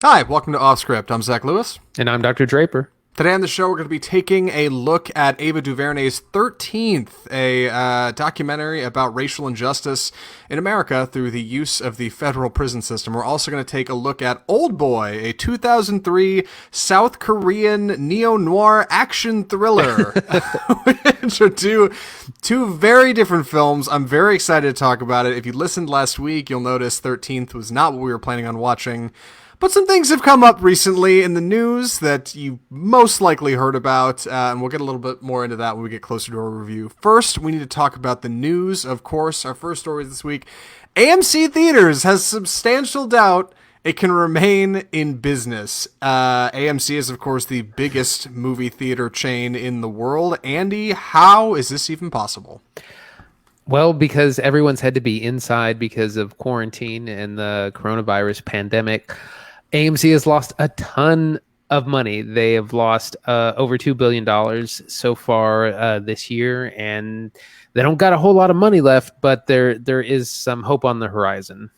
Hi, welcome to Off Script. I'm Zach Lewis. And I'm Dr. Draper. Today on the show, we're going to be taking a look at Ava Duvernay's 13th, a documentary about racial injustice in America through the use of the federal prison system. We're also going to take a look at Oldboy, a 2003 South Korean neo-noir action thriller, which are two very different films. I'm very excited to talk about it. If you listened last week, you'll notice 13th was not what we were planning on watching. But some things have come up recently in the news that you most likely heard about, and we'll get a little bit more into that when we get closer to our review. First, we need to talk about the news, of course. Our first story this week. AMC Theaters has substantial doubt it can remain in business. AMC is, of course, the biggest movie theater chain in the world. Andy, how is this even possible? Well, because everyone's had to be inside because of quarantine and the coronavirus pandemic, AMC has lost a ton of money. They have lost over $2 billion so far this year, and they don't got a whole lot of money left, but there is some hope on the horizon.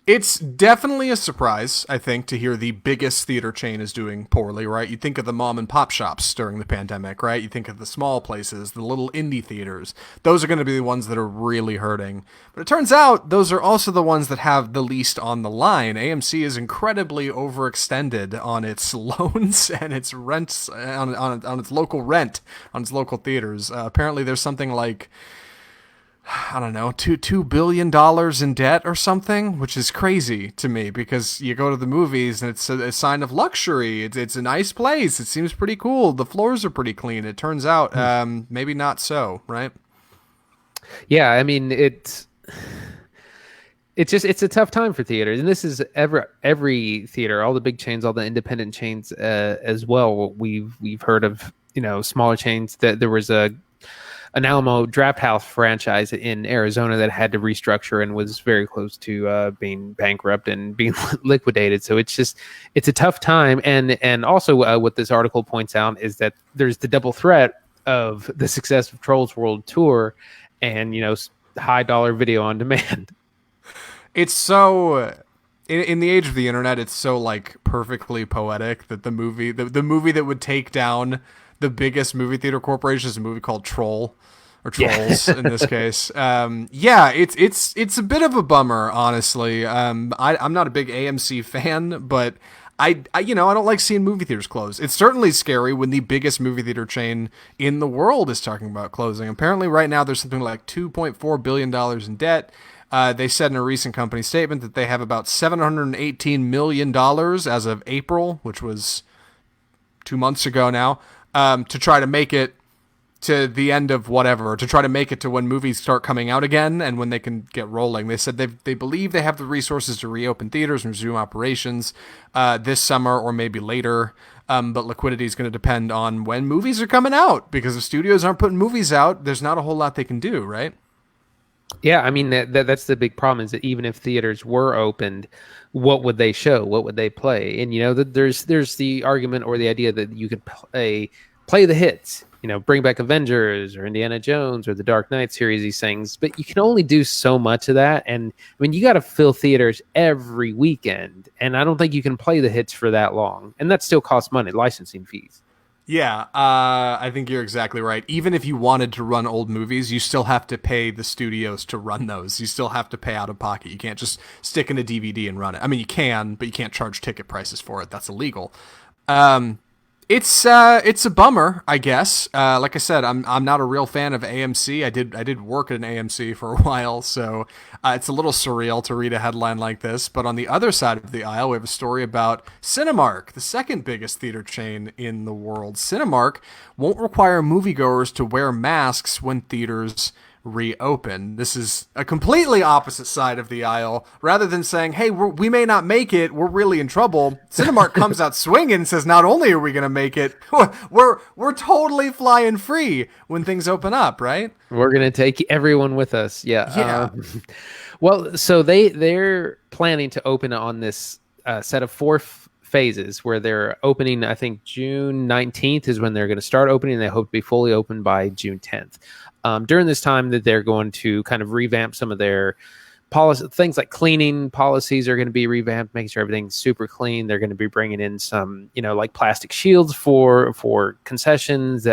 It's definitely a surprise, I think, to hear the biggest theater chain is doing poorly, right? You think of the mom and pop shops during the pandemic, right? You think of the small places, the little indie theaters. Those are going to be the ones that are really hurting. But it turns out those are also the ones that have the least on the line. AMC is incredibly overextended on its loans and its rents, on its local rent, on its local theaters. Apparently there's something like, I don't know, $2 billion in debt or something, which is crazy to me because you go to the movies and it's a sign of luxury. It's a nice place. It seems pretty cool. The floors are pretty clean. It turns out, maybe not so, right? Yeah, I mean it's a tough time for theaters, and this is every theater, all the big chains, all the independent chains as well. We've heard of smaller chains that there was an Alamo Draft House franchise in Arizona that had to restructure and was very close to being bankrupt and being liquidated. So it's a tough time. And also what this article points out is that there's the double threat of the success of Trolls World Tour and, high dollar video on demand. It's so in the age of the internet, it's so like perfectly poetic that the movie that would take down the biggest movie theater corporation is a movie called Troll or Trolls in this case. Yeah, it's a bit of a bummer, honestly. I'm not a big AMC fan, but I don't like seeing movie theaters close. It's certainly scary when the biggest movie theater chain in the world is talking about closing. Apparently, right now there's something like $2.4 billion in debt. They said in a recent company statement that they have about $718 million as of April, which was 2 months ago now, to try to make it to the end of whatever, to try to make it to when movies start coming out again and when they can get rolling. They said they believe they have the resources to reopen theaters and resume operations this summer or maybe later. But liquidity is going to depend on when movies are coming out, because if studios aren't putting movies out, there's not a whole lot they can do, right? Yeah, I mean that's the big problem, is that even if theaters were opened, what would they show? What would they play? And there's the argument or the idea that you could play the hits, bring back Avengers or Indiana Jones or the Dark Knight series, these things, but you can only do so much of that. And I mean, you got to fill theaters every weekend, and I don't think you can play the hits for that long, and that still costs money, licensing fees. Yeah, I think you're exactly right. Even if you wanted to run old movies, you still have to pay the studios to run those. You still have to pay out of pocket. You can't just stick in a DVD and run it. I mean, you can, but you can't charge ticket prices for it. That's illegal. Um, it's a bummer, I guess. Like I said, I'm not a real fan of AMC. I did work at an AMC for a while, so it's a little surreal to read a headline like this. But on the other side of the aisle, we have a story about Cinemark, the second biggest theater chain in the world. Cinemark won't require moviegoers to wear masks when theaters reopen. This is a completely opposite side of the aisle. Rather than saying, hey, we may not make it, we're really in trouble, Cinemark comes out swinging and says, not only are we going to make it, we're totally flying free when things open up, right? We're gonna take everyone with us. Yeah. Yeah. Well, so they're planning to open on this set of four phases, where they're opening. I think June 19th is when they're going to start opening. They hope to be fully open by June 10th. During this time, that they're going to kind of revamp some of their policy things like cleaning policies are going to be revamped, making sure everything's super clean. They're going to be bringing in some, like plastic shields for concessions.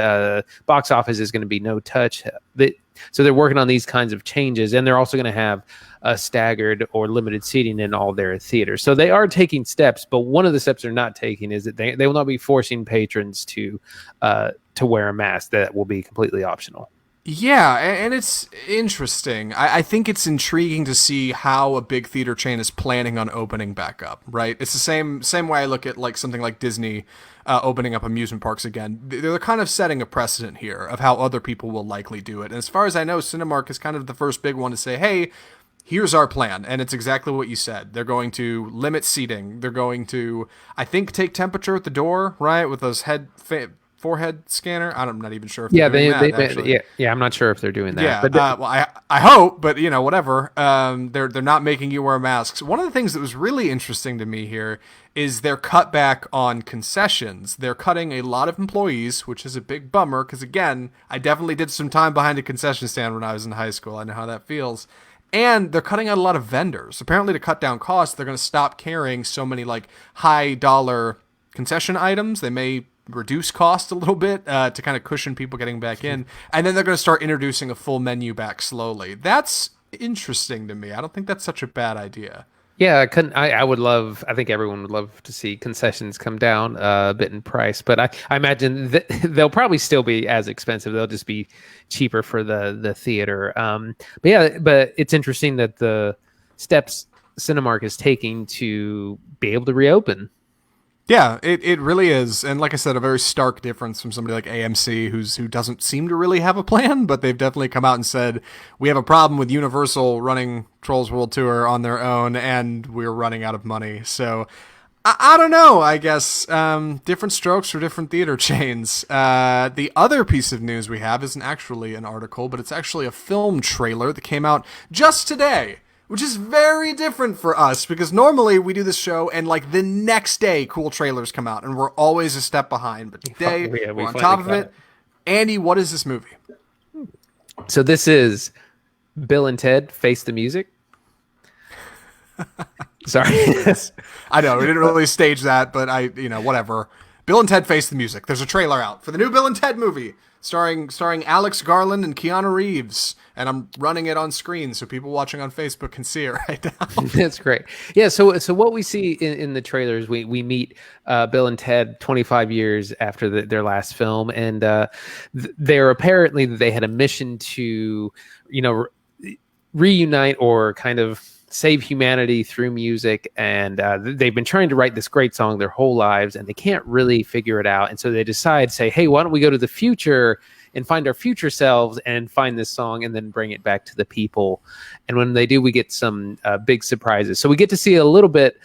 Box office is going to be no touch. So they're working on these kinds of changes, and they're also going to have staggered or limited seating in all their theaters. So they are taking steps, but one of the steps they're not taking is that they will not be forcing patrons to wear a mask. That will be completely optional. Yeah, and it's interesting. I think it's intriguing to see how a big theater chain is planning on opening back up, right? It's the same way I look at like something like Disney opening up amusement parks again. They're kind of setting a precedent here of how other people will likely do it. And as far as I know, Cinemark is kind of the first big one to say, hey, here's our plan. And it's exactly what you said. They're going to limit seating. They're going to, I think, take temperature at the door, right? With those forehead scanner. I'm not even sure if they're doing that, actually. Yeah, I'm not sure if they're doing that. Yeah, but well, I hope, but whatever. They're not making you wear masks. One of the things that was really interesting to me here is their cutback on concessions. They're cutting a lot of employees, which is a big bummer because, again, I definitely did some time behind a concession stand when I was in high school. I know how that feels. And they're cutting out a lot of vendors. Apparently, to cut down costs, they're going to stop carrying so many like high dollar concession items. They may reduce cost a little bit to kind of cushion people getting back in, and then they're going to start introducing a full menu back slowly. That's interesting to me. I don't think that's such a bad idea. Yeah, I think everyone would love to see concessions come down a bit in price, but I imagine that they'll probably still be as expensive. They'll just be cheaper for the theater. But it's interesting that the steps Cinemark is taking to be able to reopen. Yeah, it really is. And like I said, a very stark difference from somebody like AMC who doesn't seem to really have a plan, but they've definitely come out and said, we have a problem with Universal running Trolls World Tour on their own, and we're running out of money. So I don't know, I guess. Different strokes for different theater chains. The other piece of news we have isn't actually an article, but it's actually a film trailer that came out just today, which is very different for us because normally we do this show and like the next day cool trailers come out and we're always a step behind. But today we're on top of it. Andy, what is this movie? So this is Bill and Ted Face the Music. Sorry. I know, we didn't really stage that, but whatever. Bill and Ted Face the Music. There's a trailer out for the new Bill and Ted movie starring Alex Garland and Keanu Reeves. And I'm running it on screen so people watching on Facebook can see it right now. That's great. Yeah, so what we see in the trailers, we meet Bill and Ted 25 years after their last film, and they're apparently they had a mission to, reunite or kind of save humanity through music, and they've been trying to write this great song their whole lives, and they can't really figure it out, and so they decide, hey, why don't we go to the future and find our future selves and find this song and then bring it back to the people. And when they do, we get some big surprises. So we get to see a little bit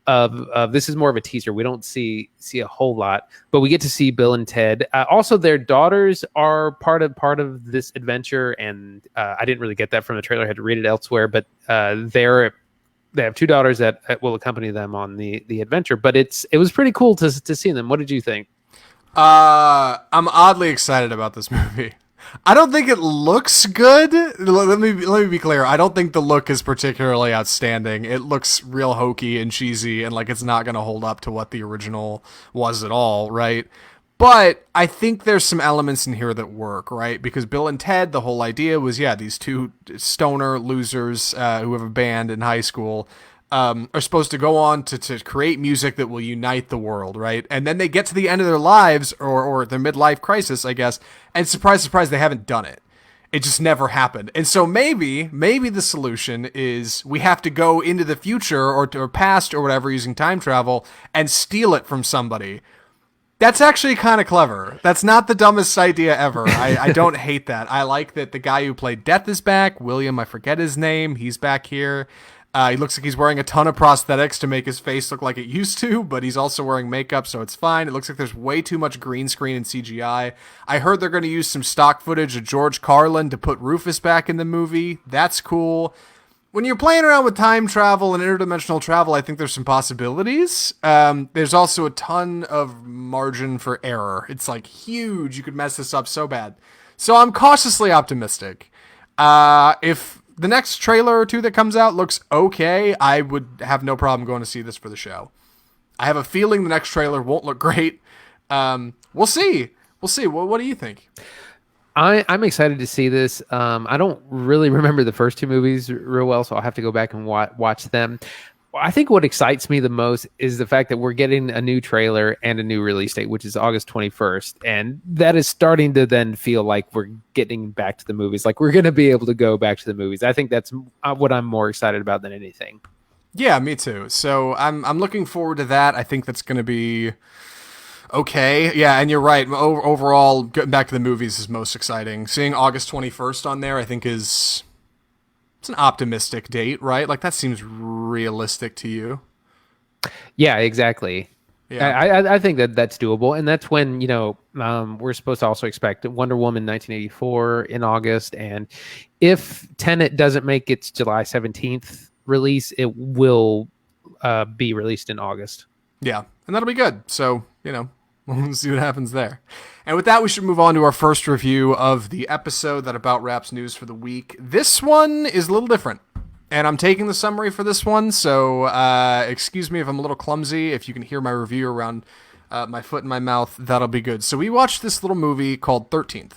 of this is more of a teaser. We don't see a whole lot, but we get to see Bill and Ted. Also, their daughters are part of this adventure, and I didn't really get that from the trailer. I had to read it elsewhere, but they have two daughters that will accompany them on the adventure. But it was pretty cool to see them. What did you think? I'm oddly excited about this movie. I don't think it looks good. Let me be clear. I don't think the look is particularly outstanding. It looks real hokey and cheesy and like it's not going to hold up to what the original was at all, right? But I think there's some elements in here that work, right? Because Bill and Ted, the whole idea was, these two stoner losers who have a band in high school are supposed to go on to create music that will unite the world, right? And then they get to the end of their lives or their midlife crisis, I guess, and surprise, surprise, they haven't done it. It just never happened. And so maybe the solution is we have to go into the future or past or whatever using time travel and steal it from somebody. That's actually kind of clever. That's not the dumbest idea ever. I don't hate that. I like that the guy who played Death is back. William, I forget his name. He's back here. He looks like he's wearing a ton of prosthetics to make his face look like it used to, but he's also wearing makeup, so it's fine. It looks like there's way too much green screen and CGI. I heard they're going to use some stock footage of George Carlin to put Rufus back in the movie. That's cool. When you're playing around with time travel and interdimensional travel, I think there's some possibilities. There's also a ton of margin for error. It's like huge. You could mess this up so bad. So I'm cautiously optimistic. If the next trailer or two that comes out looks okay. I would have no problem going to see this for the show. I have a feeling the next trailer won't look great. We'll see. We'll see. What do you think? I'm excited to see this. I don't really remember the first two movies real well, so I'll have to go back and watch them. I think what excites me the most is the fact that we're getting a new trailer and a new release date, which is August 21st. And that is starting to then feel like we're getting back to the movies. Like we're going to be able to go back to the movies. I think that's what I'm more excited about than anything. Yeah, me too. So I'm looking forward to that. I think that's going to be okay. Yeah, and you're right. Overall, getting back to the movies is most exciting. Seeing August 21st on there, I think it's an optimistic date, right? Like that seems realistic to you. Yeah, exactly. Yeah. I think that that's doable, and that's when we're supposed to also expect Wonder Woman 1984 in August, and if Tenet doesn't make its July 17th release, it will be released in August. Yeah, and that'll be good. So, we'll see what happens there. And with that, we should move on to our first review of the episode that about wraps news for the week. This one is a little different, and I'm taking the summary for this one, so excuse me if I'm a little clumsy. If you can hear my review around my foot in my mouth, that'll be good. So we watched this little movie called 13th.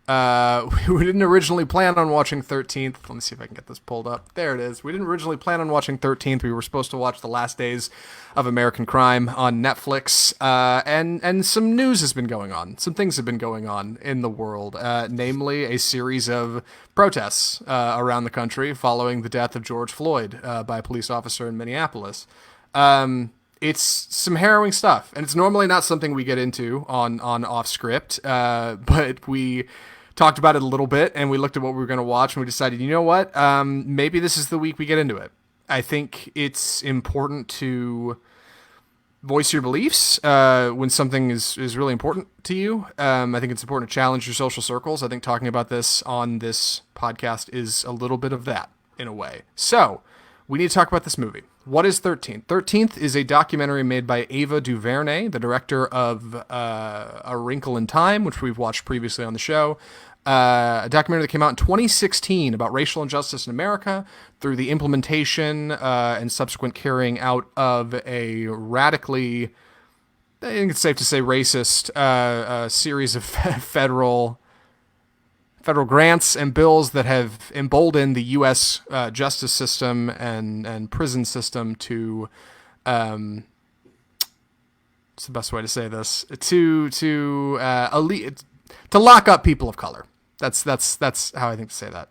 We didn't originally plan on watching 13th. Let me see if I can get this pulled up. There it is. We didn't originally plan on watching 13th. We were supposed to watch The Last Days of American Crime on Netflix. And some news has been going on. Some things have been going on in the world, namely a series of protests around the country following the death of George Floyd by a police officer in Minneapolis. It's some harrowing stuff, and it's normally not something we get into on off script, but we talked about it a little bit, and we looked at what we were going to watch, and we decided, you know what, maybe this is the week we get into it. I think it's important to voice your beliefs when something is really important to you. I think it's important to challenge your social circles. I think talking about this on this podcast is a little bit of that, in a way. So, we need to talk about this movie. What is 13th? 13th is a documentary made by Ava DuVernay, the director of A Wrinkle in Time, which we've watched previously on the show. A documentary that came out in 2016 about racial injustice in America through the implementation and subsequent carrying out of a radically, I think it's safe to say, racist series of federal grants and bills that have emboldened the U.S. Justice system and prison system to, what's the best way to say this? To lock up people of color. That's how I think to say that.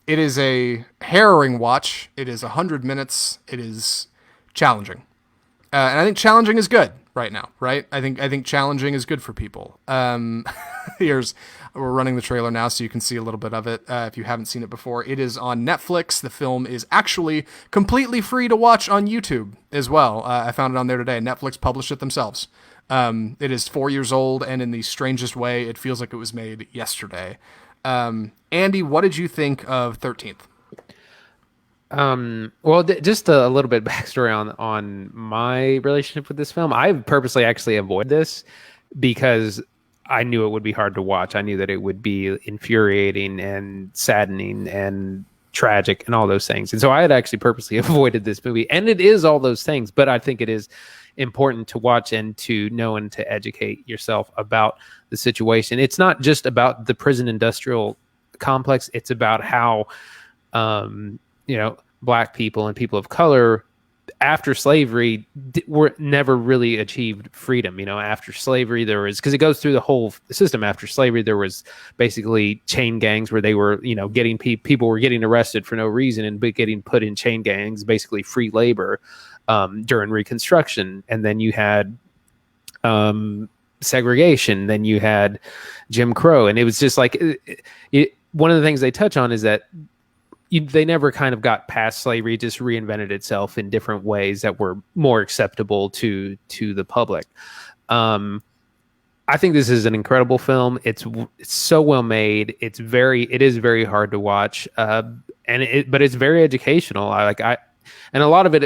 It is a harrowing watch. It is 100 minutes. It is challenging, and I think challenging is good right now. Right? I think challenging is good for people. We're running the trailer now, so you can see a little bit of it if you haven't seen it before. It is on Netflix. The film is actually completely free to watch on YouTube as well. I found it on there today. Netflix published it themselves. It is 4 years old, and in the strangest way, it feels like it was made yesterday. Andy, what did you think of 13th? Well, just a little bit backstory on my relationship with this film. I purposely actually avoid this because I knew it would be hard to watch. I knew that it would be infuriating and saddening and tragic and all those things. And so I had actually purposely avoided this movie. And it is all those things, but I think it is important to watch and to know and to educate yourself about the situation. It's not just about the prison industrial complex. It's about how, Black people and people of color after slavery were never really achieved freedom. After slavery, there was, because it goes through the whole system. After slavery, there was basically chain gangs where they were, getting people were getting arrested for no reason and getting put in chain gangs, basically free labor during Reconstruction. And then you had segregation. Then you had Jim Crow. And it was just like one of the things they touch on is that they never kind of got past slavery. It just reinvented itself in different ways that were more acceptable to the public. I think this is an incredible film. It's so well made. It is very hard to watch. But it's very educational. And a lot of it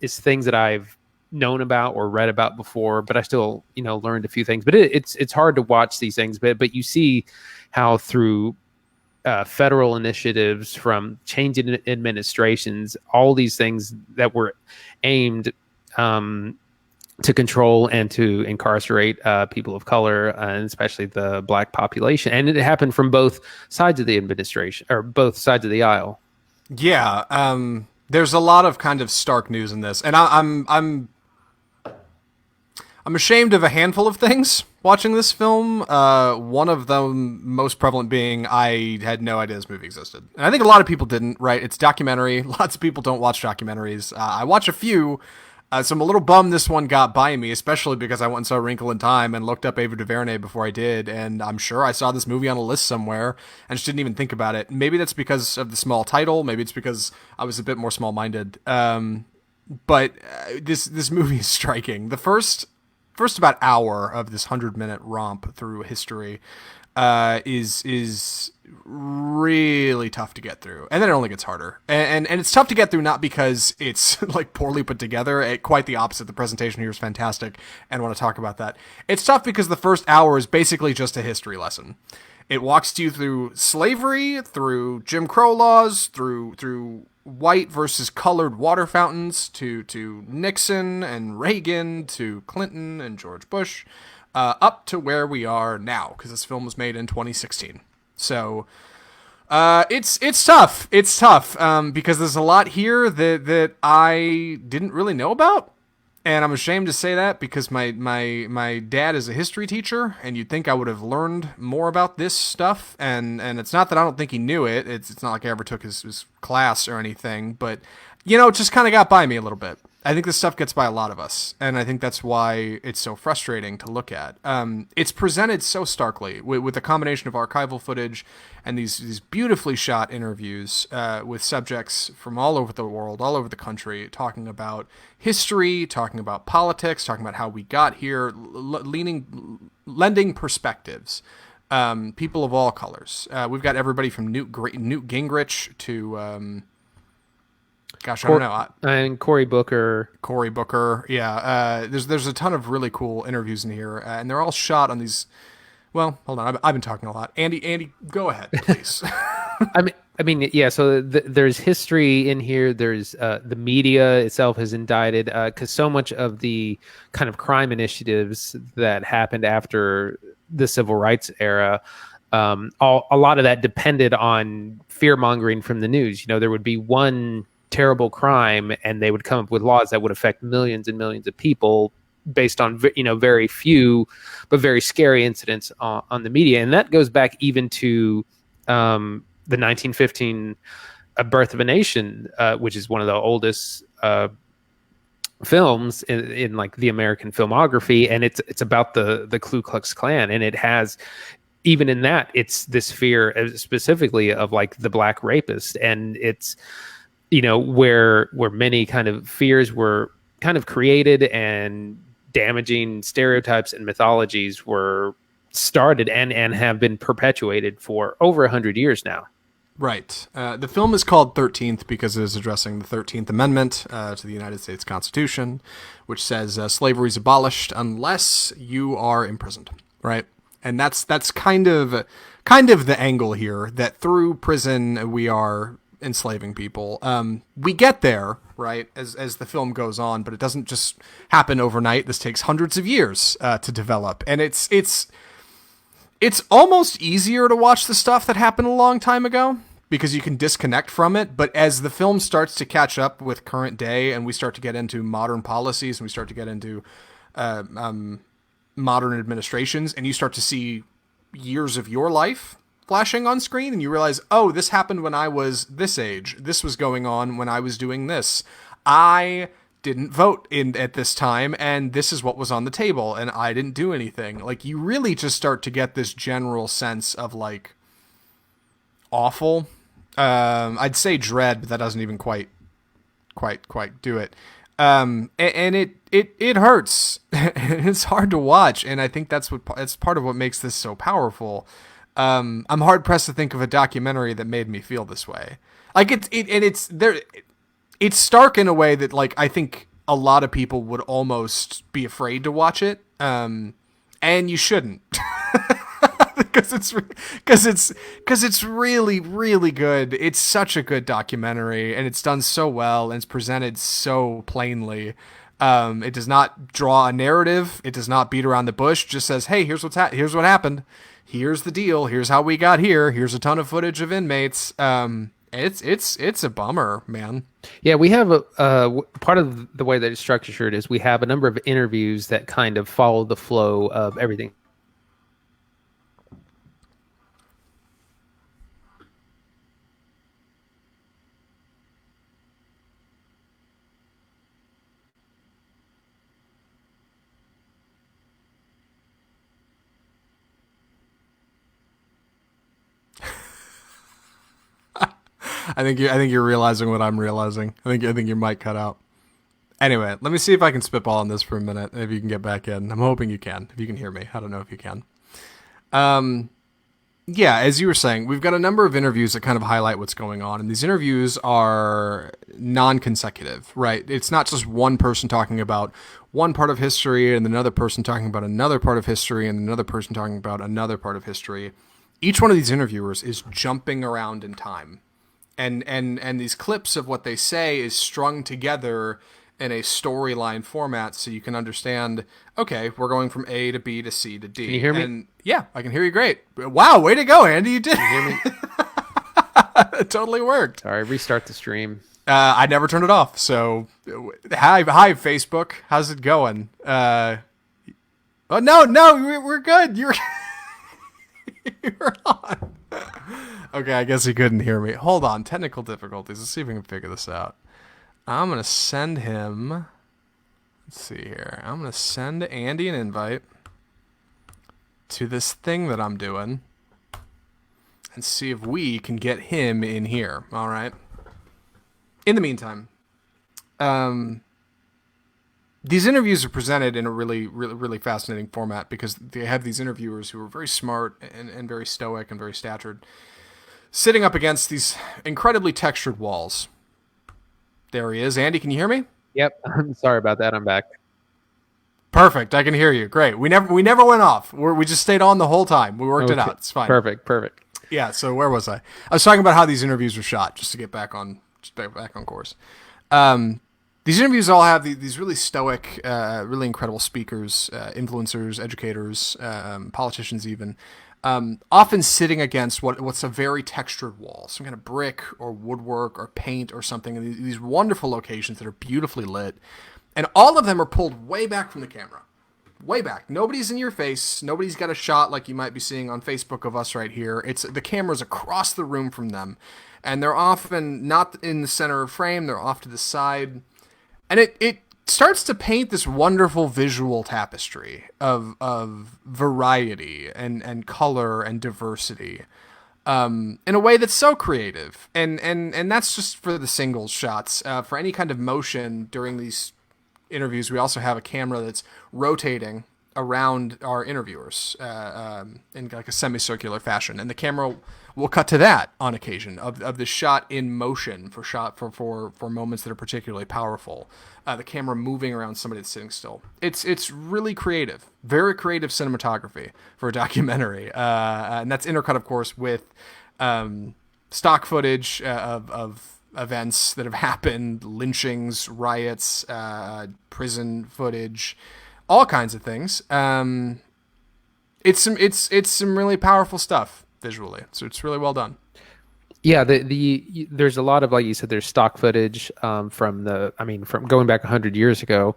is things that I've known about or read about before, but I still, learned a few things. But it's hard to watch these things, but you see how through federal initiatives, from changing administrations, all these things that were aimed to control and to incarcerate people of color, and especially the black population. And it happened from both sides of the administration, or both sides of the aisle. Yeah, there's a lot of kind of stark news in this, and I'm ashamed of a handful of things watching this film. One of them most prevalent being I had no idea this movie existed. And I think a lot of people didn't, right? It's a documentary. Lots of people don't watch documentaries. I watch a few, so I'm a little bummed this one got by me, especially because I went and saw Wrinkle in Time and looked up Ava DuVernay before I did, and I'm sure I saw this movie on a list somewhere and just didn't even think about it. Maybe that's because of the small title. Maybe it's because I was a bit more small-minded. But this movie is striking. The first about hour of this 100-minute romp through history is really tough to get through, and then it only gets harder. And it's tough to get through not because it's like poorly put together. Quite the opposite. The presentation here is fantastic, and I want to talk about that. It's tough because the first hour is basically just a history lesson. It walks you through slavery, through Jim Crow laws, through white versus colored water fountains, to Nixon and Reagan, to Clinton and George Bush, up to where we are now, because this film was made in 2016. So it's tough. It's tough because there's a lot here that I didn't really know about. And I'm ashamed to say that because my dad is a history teacher, and you'd think I would have learned more about this stuff. And it's not that I don't think he knew it. It's not like I ever took his class or anything. But, it just kind of got by me a little bit. I think this stuff gets by a lot of us, and I think that's why it's so frustrating to look at. It's presented so starkly with a combination of archival footage and these beautifully shot interviews with subjects from all over the world, all over the country, talking about history, talking about politics, talking about how we got here, lending perspectives. People of all colors. We've got everybody from Newt Gingrich to... Gosh, I don't know. And Cory Booker. Yeah. There's a ton of really cool interviews in here, and they're all shot on these. Well, hold on. I've been talking a lot. Andy, go ahead, please. I mean, yeah. So there's history in here. There's the media itself is indicted because so much of the kind of crime initiatives that happened after the civil rights era. A lot of that depended on fear mongering from the news. There would be one terrible crime, and they would come up with laws that would affect millions and millions of people based on very few but very scary incidents on the media. And that goes back even to the 1915 Birth of a Nation, which is one of the oldest films in like the American filmography, and it's about the Ku Klux Klan, and it has, even in that, it's this fear specifically of like the black rapist, and it's where many kind of fears were kind of created, and damaging stereotypes and mythologies were started and have been perpetuated for over 100 years now. Right. The film is called 13th because it is addressing the 13th Amendment to the United States Constitution, which says slavery is abolished unless you are imprisoned. Right. And that's kind of the angle here, that through prison we are enslaving people. We get there, right, as the film goes on, but it doesn't just happen overnight. This takes hundreds of years to develop, and it's almost easier to watch the stuff that happened a long time ago because you can disconnect from it. But as the film starts to catch up with current day, and we start to get into modern policies, and we start to get into modern administrations, and you start to see years of your life flashing on screen, and you realize, oh, this happened when I was this age. This was going on when I was doing this. I didn't vote at this time, and this is what was on the table, and I didn't do anything. Like, you really just start to get this general sense of like awful. I'd say dread, but that doesn't even quite do it. And it hurts. It's hard to watch, and I think it's part of what makes this so powerful. I'm hard pressed to think of a documentary that made me feel this way. Like it's there. It's stark in a way that, like, I think a lot of people would almost be afraid to watch it. And you shouldn't. Because it's really really good. It's such a good documentary, and it's done so well, and it's presented so plainly. It does not draw a narrative. It does not beat around the bush. Just says, "Hey, here's what happened. Here's the deal. Here's how we got here. Here's a ton of footage of inmates." It's a bummer, man. Yeah, we have a part of the way that it's structured is we have a number of interviews that kind of follow the flow of everything. I think you're realizing what I'm realizing. I think your mic cut out. Anyway, let me see if I can spitball on this for a minute. If you can get back in, I'm hoping you can. If you can hear me, I don't know if you can. Yeah, as you were saying, we've got a number of interviews that kind of highlight what's going on, and these interviews are non-consecutive, right? It's not just one person talking about one part of history and another person talking about another part of history and another person talking about another part of history. Each one of these interviewers is jumping around in time. And these clips of what they say is strung together in a storyline format so you can understand, okay, we're going from A to B to C to D. Can you hear me? And yeah, I can hear you great. Wow, way to go, Andy. You did. Can you hear me? It totally worked. Sorry, restart the stream. I never turned it off. So, hi, Facebook. How's it going? Oh, no, we're good. You're on. Okay, I guess he couldn't hear me. Hold on, technical difficulties. Let's see if we can figure this out. I'm going to send him... Let's see here. I'm going to send Andy an invite to this thing that I'm doing and see if we can get him in here. All right? In the meantime, these interviews are presented in a really, really, really fascinating format because they have these interviewers who are very smart and very stoic and very statured, sitting up against these incredibly textured walls. There he is. Andy, can you hear me? Yep. I'm sorry about that. I'm back. Perfect. I can hear you. Great. We never went off. We just stayed on the whole time. We worked it out. It's fine. Perfect. Yeah. So where was I? I was talking about how these interviews were shot, just to get back on course. These interviews all have these really stoic, really incredible speakers, influencers, educators, politicians even, often sitting against what's a very textured wall, some kind of brick or woodwork or paint or something, in these wonderful locations that are beautifully lit. And all of them are pulled way back from the camera. Way back. Nobody's in your face. Nobody's got a shot like you might be seeing on Facebook of us right here. It's the camera's across the room from them. And they're often not in the center of frame. They're off to the side. And it starts to paint this wonderful visual tapestry of variety and color and diversity in a way that's so creative. And that's just for the singles shots. For any kind of motion during these interviews, we also have a camera that's rotating around our interviewers in like a semicircular fashion, and the camera will cut to that on occasion of the shot in motion for moments that are particularly powerful. The camera moving around somebody that's sitting still. It's really creative, very creative cinematography for a documentary, and that's intercut, of course, with stock footage of events that have happened, lynchings, riots, prison footage, all kinds of things. It's some really powerful stuff visually, so it's really well done. Yeah, there's a lot of, like you said, there's stock footage from going back 100 years ago,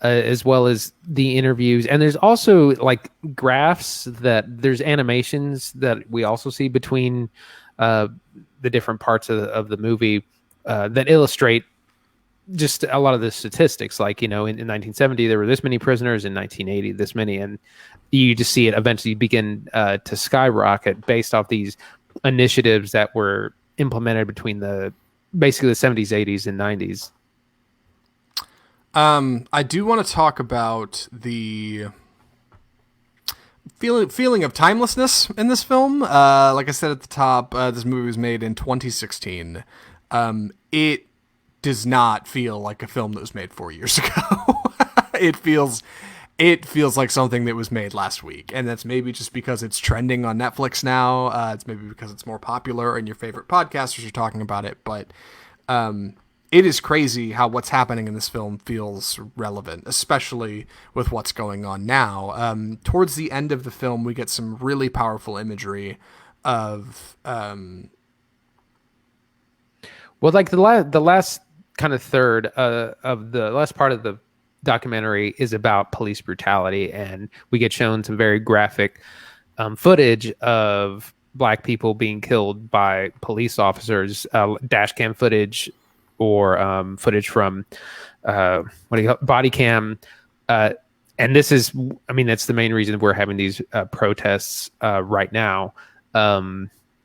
as well as the interviews, and there's also like graphs there's animations that we also see between the different parts of the movie that illustrate just a lot of the statistics. Like, in 1970 there were this many prisoners, in 1980 this many, and you just see it eventually begin to skyrocket based off these initiatives that were implemented between basically the 70s, 80s, and 90s. I do want to talk about the feeling of timelessness in this film. Like I said at the top, this movie was made in 2016. It does not feel like a film that was made 4 years ago. It feels it feels like something that was made last week, and that's maybe just because it's trending on Netflix now. It's maybe because it's more popular and your favorite podcasters are talking about it, but it is crazy how what's happening in this film feels relevant, especially with what's going on now. Towards the end of the film, we get some really powerful imagery of Well, like the last kind of third of the last part of the documentary is about police brutality, and we get shown some very graphic footage of black people being killed by police officers, dash cam footage or footage from body cam. And this is, I mean, that's the main reason we're having these protests right now.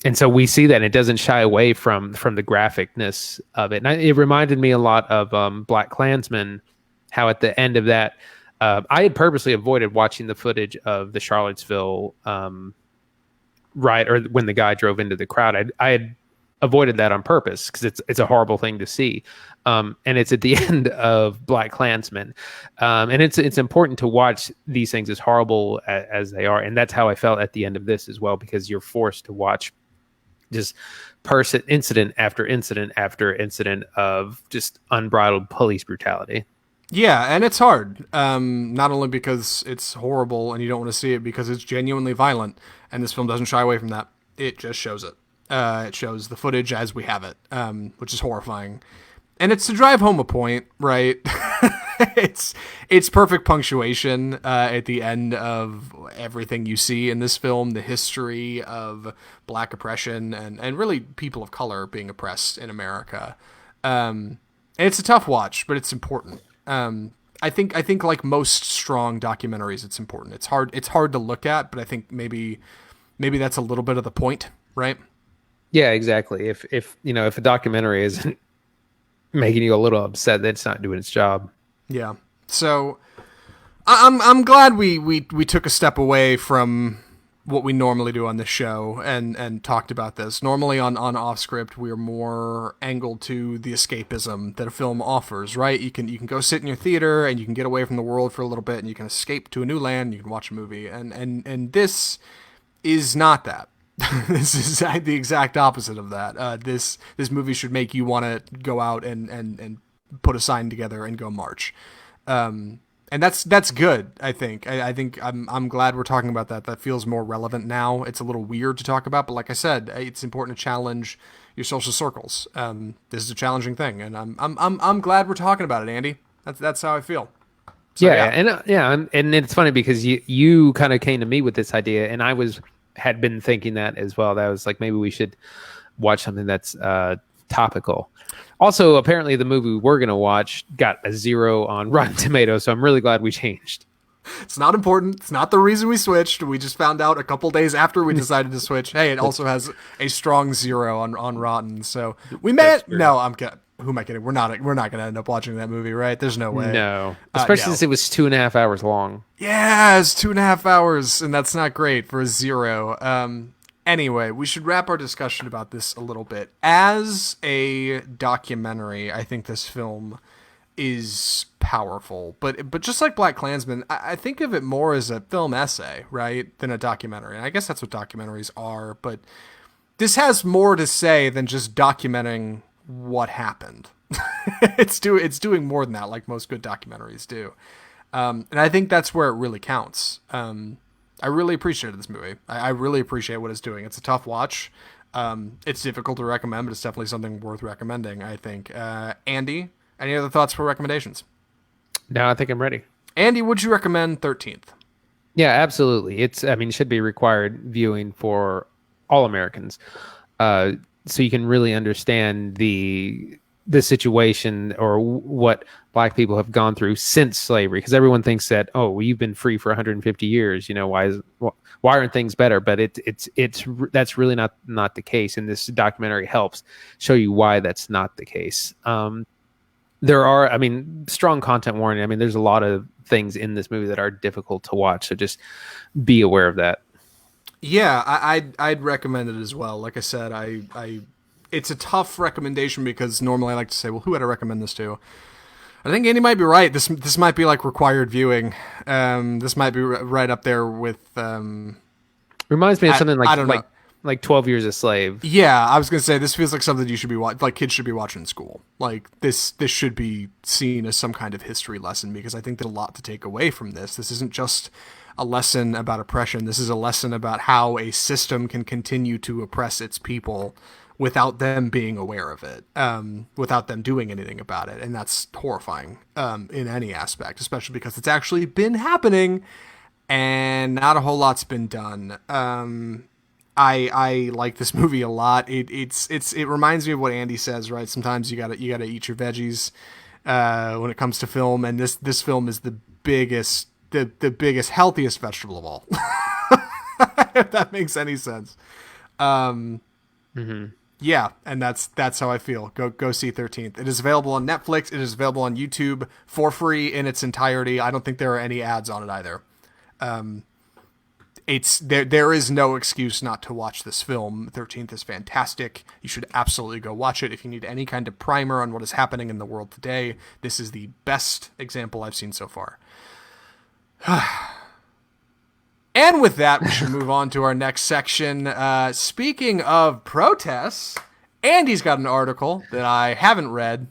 And so we see that, and it doesn't shy away from the graphicness of it. And it reminded me a lot of Black Klansman, how at the end of that, I had purposely avoided watching the footage of the Charlottesville riot, or when the guy drove into the crowd. I had avoided that on purpose because it's a horrible thing to see. And it's at the end of Black Klansman. And it's important to watch these things, as horrible as they are. And that's how I felt at the end of this as well, because you're forced to watch just incident after incident after incident of just unbridled police brutality. Yeah, and it's hard. Not only because it's horrible and you don't want to see it, because it's genuinely violent, and this film doesn't shy away from that. It just shows it. It shows the footage as we have it, which is horrifying. And it's to drive home a point, right? it's perfect punctuation at the end of everything you see in this film, the history of black oppression and really people of color being oppressed in America. And it's a tough watch, but it's important. I think like most strong documentaries, it's important. It's hard to look at, but I think maybe that's a little bit of the point, right? Yeah, exactly. If a documentary isn't making you a little upset, that it's not doing its job. Yeah. So I'm glad we took a step away from what we normally do on this show and talked about this. Normally on Off Script, we are more angled to the escapism that a film offers, right? You can go sit in your theater and you can get away from the world for a little bit, and you can escape to a new land, you can watch a movie. And this is not that. This is the exact opposite of that. This movie should make you want to go out and put a sign together and go march. And that's good. I think I'm glad we're talking about that. That feels more relevant now. It's a little weird to talk about, but like I said, it's important to challenge your social circles. This is a challenging thing, and I'm glad we're talking about it, Andy. That's how I feel. So, and it's funny because you kind of came to me with this idea, and I had been thinking that as well. That was like, maybe we should watch something that's topical. Also, apparently the movie we're going to watch got a 0 on Rotten Tomatoes, so I'm really glad we changed. It's not important. It's not the reason we switched. We just found out a couple days after we decided to switch. Hey, it also has a strong 0 on Rotten. So we may. No, I'm kidding. Who am I kidding? We're not going to end up watching that movie, right? There's no way. No, especially since it was 2.5 hours long. Yeah, it's 2.5 hours, and that's not great for a 0. Anyway, we should wrap our discussion about this a little bit. As a documentary, I think this film is powerful, but just like Black Klansman, I think of it more as a film essay, right, than a documentary. And I guess that's what documentaries are, but this has more to say than just documenting what happened. It's doing more than that, like most good documentaries do. And I think that's where it really counts. I really appreciated this movie. I really appreciate what it's doing. It's a tough watch. It's difficult to recommend, but it's definitely something worth recommending, I think. Andy, any other thoughts for recommendations? No, I think I'm ready. Andy, would you recommend 13th? Yeah, absolutely. It should be required viewing for all Americans. So you can really understand the situation or what black people have gone through since slavery, because everyone thinks that, oh, well, you've been free for 150 years, why aren't things better? But that's really not the case, and this documentary helps show you why that's not the case. There are, strong content warning. There's a lot of things in this movie that are difficult to watch, so just be aware of that. Yeah, I'd recommend it as well. Like I said, it's a tough recommendation because normally I like to say, well, who would I recommend this to? I think Andy might be right. This might be like required viewing. This might be right up there with. Reminds me of something I don't know. like 12 Years a Slave. Yeah, I was gonna say this feels like something you should be like kids should be watching in school. Like this should be seen as some kind of history lesson because I think there's a lot to take away from this. This isn't just a lesson about oppression. This is a lesson about how a system can continue to oppress its people without them being aware of it, without them doing anything about it, and that's horrifying in any aspect, especially because it's actually been happening and not a whole lot's been done. I like this movie a lot. It reminds me of what Andy says, right? Sometimes you gotta eat your veggies when it comes to film, and this film is the biggest, the biggest, healthiest vegetable of all. If that makes any sense. Yeah, and that's how I feel. Go see 13th. It is available on Netflix. It is available on YouTube for free in its entirety. I don't think there are any ads on it either. It's there is no excuse not to watch this film. 13th is fantastic. You should absolutely go watch it. If you need any kind of primer on what is happening in the world today, this is the best example I've seen so far. And with that, we should move on to our next section. Speaking of protests, Andy's got an article that I haven't read,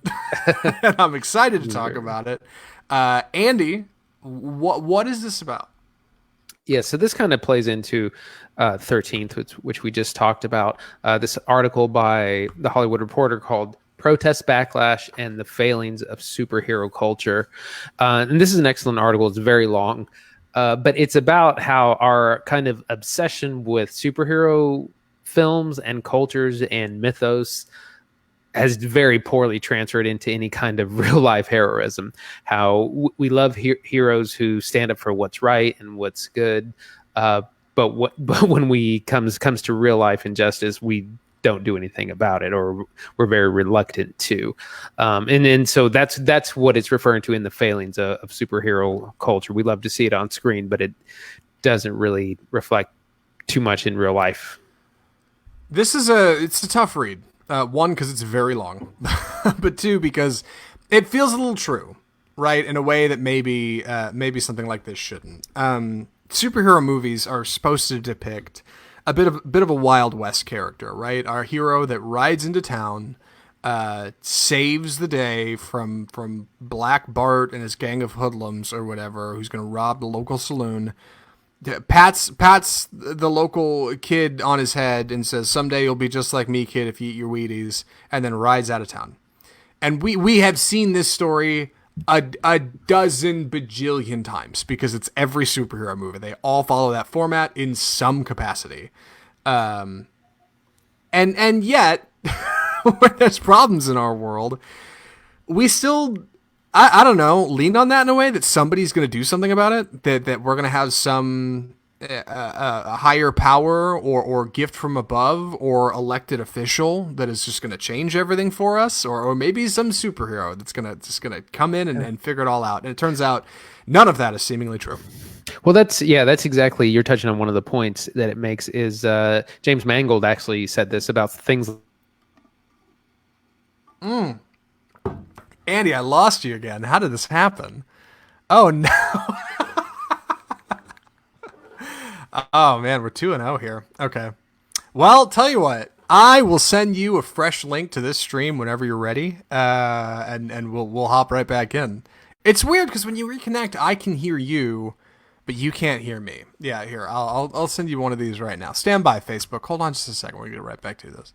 and I'm excited to talk about it. Andy, what is this about? Yeah, so this kind of plays into 13th, which we just talked about. This article by The Hollywood Reporter called Protest Backlash and the Failings of Superhero Culture. And this is an excellent article. It's very long. But it's about how our kind of obsession with superhero films and cultures and mythos has very poorly transferred into any kind of real life heroism. How we love heroes who stand up for what's right and what's good, but when we comes to real life injustice, we don't do anything about it, or we're very reluctant to. And so that's what it's referring to in the failings of superhero culture. We love to see it on screen, but it doesn't really reflect too much in real life. It's a tough read. One, because it's very long, but two, because it feels a little true, right? In a way that maybe something like this shouldn't. Superhero movies are supposed to depict a bit of a Wild West character, right? Our hero that rides into town, saves the day from Black Bart and his gang of hoodlums or whatever, who's going to rob the local saloon. Pats the local kid on his head and says, "Someday you'll be just like me, kid, if you eat your Wheaties," and then rides out of town. And we have seen this story a dozen bajillion times because it's every superhero movie. They all follow that format in some capacity. And yet, when there's problems in our world, we still, I don't know, lean on that in a way that somebody's going to do something about it, that we're going to have some a higher power or gift from above or elected official that is just going to change everything for us, or maybe some superhero that's just going to come in and figure it all out. And it turns out none of that is seemingly true. Well, that's exactly, you're touching on one of the points that it makes is James Mangold actually said this about things. Andy, I lost you again. How did this happen? Oh, no. Oh, man, we're 2-0 here. Okay. Well, tell you what. I will send you a fresh link to this stream whenever you're ready, and we'll hop right back in. It's weird because when you reconnect, I can hear you, but you can't hear me. Yeah, here, I'll send you one of these right now. Stand by, Facebook. Hold on just a second. We're going to get right back to this.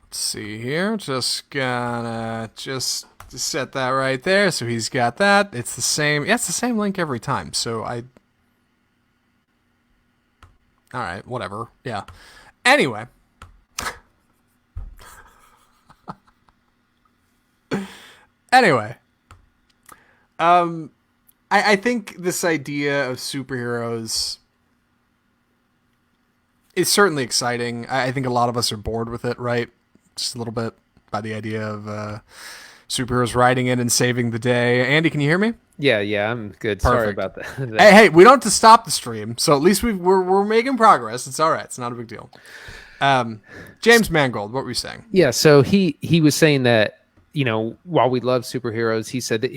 Let's see here. Just gonna set that right there. So he's got that. It's the same. Yeah, it's the same link every time. So all right, whatever. Yeah. Anyway. I think this idea of superheroes is certainly exciting. I think a lot of us are bored with it, right? Just a little bit by the idea of superheroes riding in and saving the day. Andy, can you hear me? Yeah, I'm good. Perfect. Sorry about that. Hey, we don't have to stop the stream, so at least we're making progress. It's all right. It's not a big deal. James Mangold, what were you saying? Yeah, so he was saying that while we love superheroes, he said that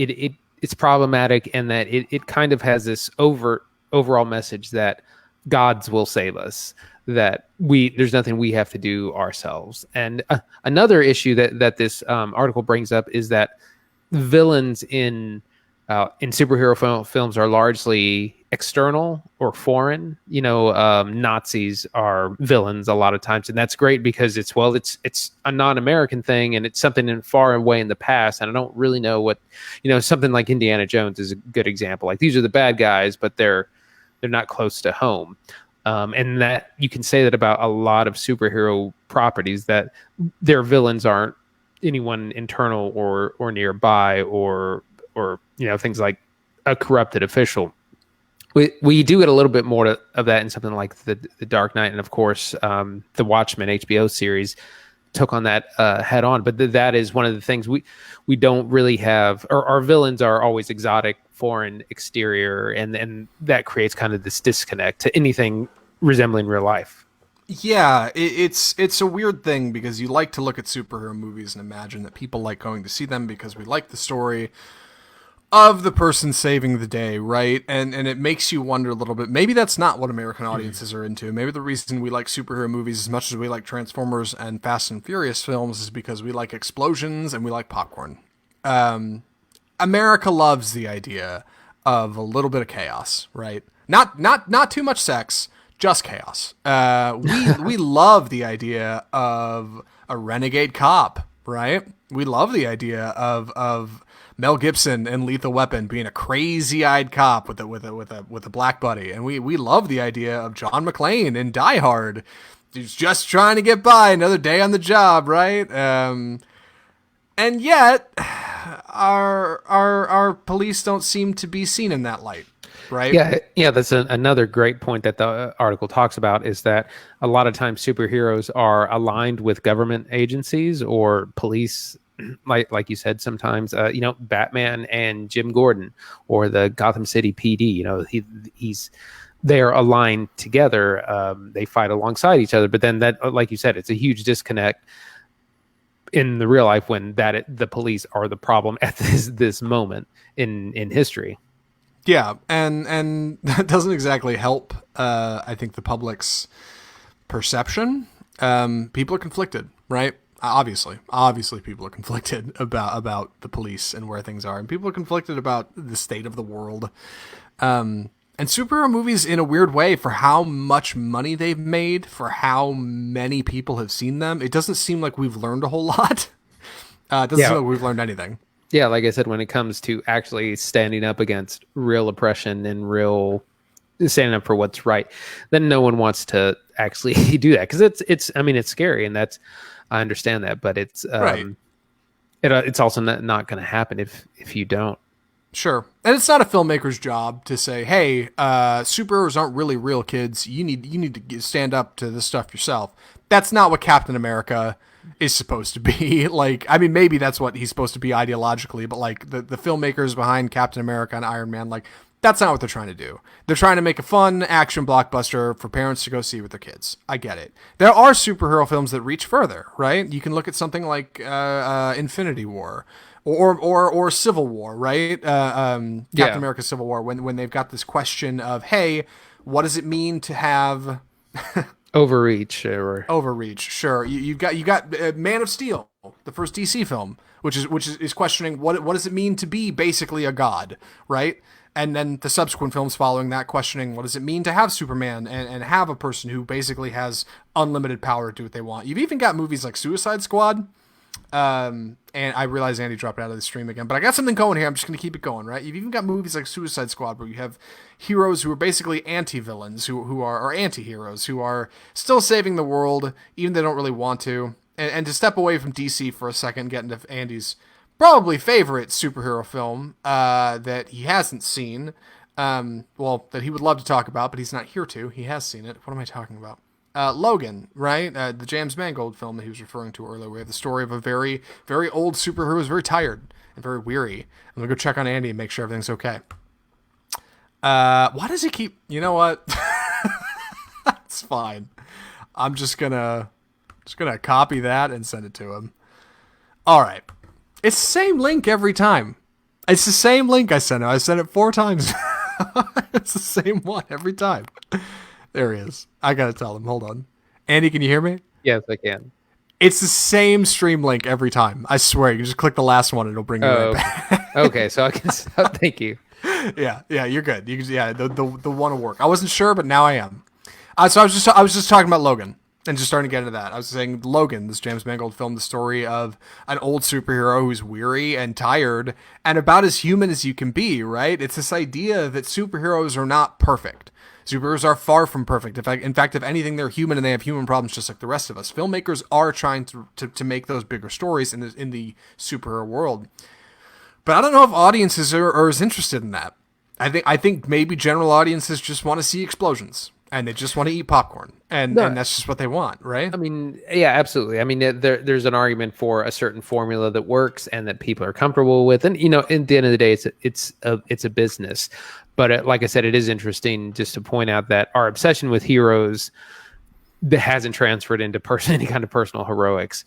it's problematic and that it kind of has this overall message that gods will save us, that there's nothing we have to do ourselves. And another issue that this article brings up is that villains in superhero films are largely external or foreign. Nazis are villains a lot of times, and that's great because it's a non-American thing and it's something far away in the past. And I don't really know what, something like Indiana Jones is a good example. Like, these are the bad guys, but they're not close to home. And that you can say that about a lot of superhero properties, that their villains aren't anyone internal or nearby or things like a corrupted official. We do get a little bit more of that in something like the Dark Knight, and of course the Watchmen HBO series took on that head on. But that is one of the things we don't really have. Our villains are always exotic, foreign, exterior, and that creates kind of this disconnect to anything resembling real life. Yeah, it's a weird thing because you like to look at superhero movies and imagine that people like going to see them because we like the story of the person saving the day, right? And it makes you wonder a little bit. Maybe that's not what American audiences are into. Maybe the reason we like superhero movies as much as we like Transformers and Fast and Furious films is because we like explosions and we like popcorn. America loves the idea of a little bit of chaos, right? Not too much sex, just chaos. We love the idea of a renegade cop, right? We love the idea of Mel Gibson and Lethal Weapon being a crazy-eyed cop with a black buddy, and we love the idea of John McClane in Die Hard. He's just trying to get by another day on the job, right? And yet, our police don't seem to be seen in that light, right? Yeah. That's another great point that the article talks about, is that a lot of times superheroes are aligned with government agencies or police. Like you said, sometimes Batman and Jim Gordon or the Gotham City PD. They're aligned together. They fight alongside each other, but then that, like you said, it's a huge disconnect in the real life when the police are the problem at this moment in history. Yeah, and that doesn't exactly help. I think the public's perception. People are conflicted, right? Obviously, people are conflicted about the police and where things are, and people are conflicted about the state of the world. And superhero movies, in a weird way, for how much money they've made, for how many people have seen them, it doesn't seem like we've learned a whole lot. It doesn't seem like we've learned anything. Yeah, like I said, when it comes to actually standing up against real oppression and real standing up for what's right, then no one wants to actually do that, because it's scary, and I understand that, but it's right. It's also not going to happen if you don't. Sure. And it's not a filmmaker's job to say, hey, superheroes aren't really real, kids. You need to stand up to this stuff yourself. That's not what Captain America is supposed to be. Like, I mean, maybe that's what he's supposed to be ideologically, but like the filmmakers behind Captain America and Iron Man, like, that's not what they're trying to do. They're trying to make a fun action blockbuster for parents to go see with their kids. I get it. There are superhero films that reach further, right? You can look at something like Infinity War or Civil War, right? Captain America Civil War, when they've got this question of, hey, what does it mean to have overreach? Sure. You got Man of Steel, the first DC film, which is questioning what does it mean to be basically a god, right? And then the subsequent films following that, questioning what does it mean to have Superman and have a person who basically has unlimited power to do what they want. You've even got movies like Suicide Squad. And I realize Andy dropped out of the stream again, but I got something going here. I'm just going to keep it going, right? You've even got movies like Suicide Squad where you have heroes who are basically anti-villains, who are anti-heroes, who are still saving the world, even though they don't really want to. And to step away from DC for a second, get into Andy's probably favorite superhero film that he hasn't seen, that he would love to talk about, but he's not here to. He has seen it. What am I talking about? Logan, right? The James Mangold film that he was referring to earlier. We have the story of a very, very old superhero who's very tired and very weary. I'm going to go check on Andy and make sure everything's okay. Why does he keep... You know what? It's fine. I'm just gonna copy that and send it to him. All right. It's the same link every time. It's the same link I sent him. I sent it 4 times. It's the same one every time. There he is. I gotta tell him. Hold on. Andy, can you hear me? Yes, I can. It's the same stream link every time. I swear. You just click the last one, it'll bring you right Oh, back. okay. So I can. Thank you. Yeah, you're good. The one will work. I wasn't sure, but now I am. So I was just talking about Logan and just starting to get into that. I was saying Logan, this James Mangold film, the story of an old superhero who's weary and tired and about as human as you can be. Right? It's this idea that superheroes are not perfect. Superheroes are far from perfect. In fact, if anything, they're human and they have human problems just like the rest of us. Filmmakers are trying to make those bigger stories in the superhero world. But I don't know if audiences are as interested in that. I think maybe general audiences just want to see explosions and they just want to eat popcorn and that's just what they want, right? I mean, yeah, absolutely. I mean, there's an argument for a certain formula that works and that people are comfortable with, and at the end of the day, it's a business. But like I said, it is interesting just to point out that our obsession with heroes that hasn't transferred into any kind of personal heroics.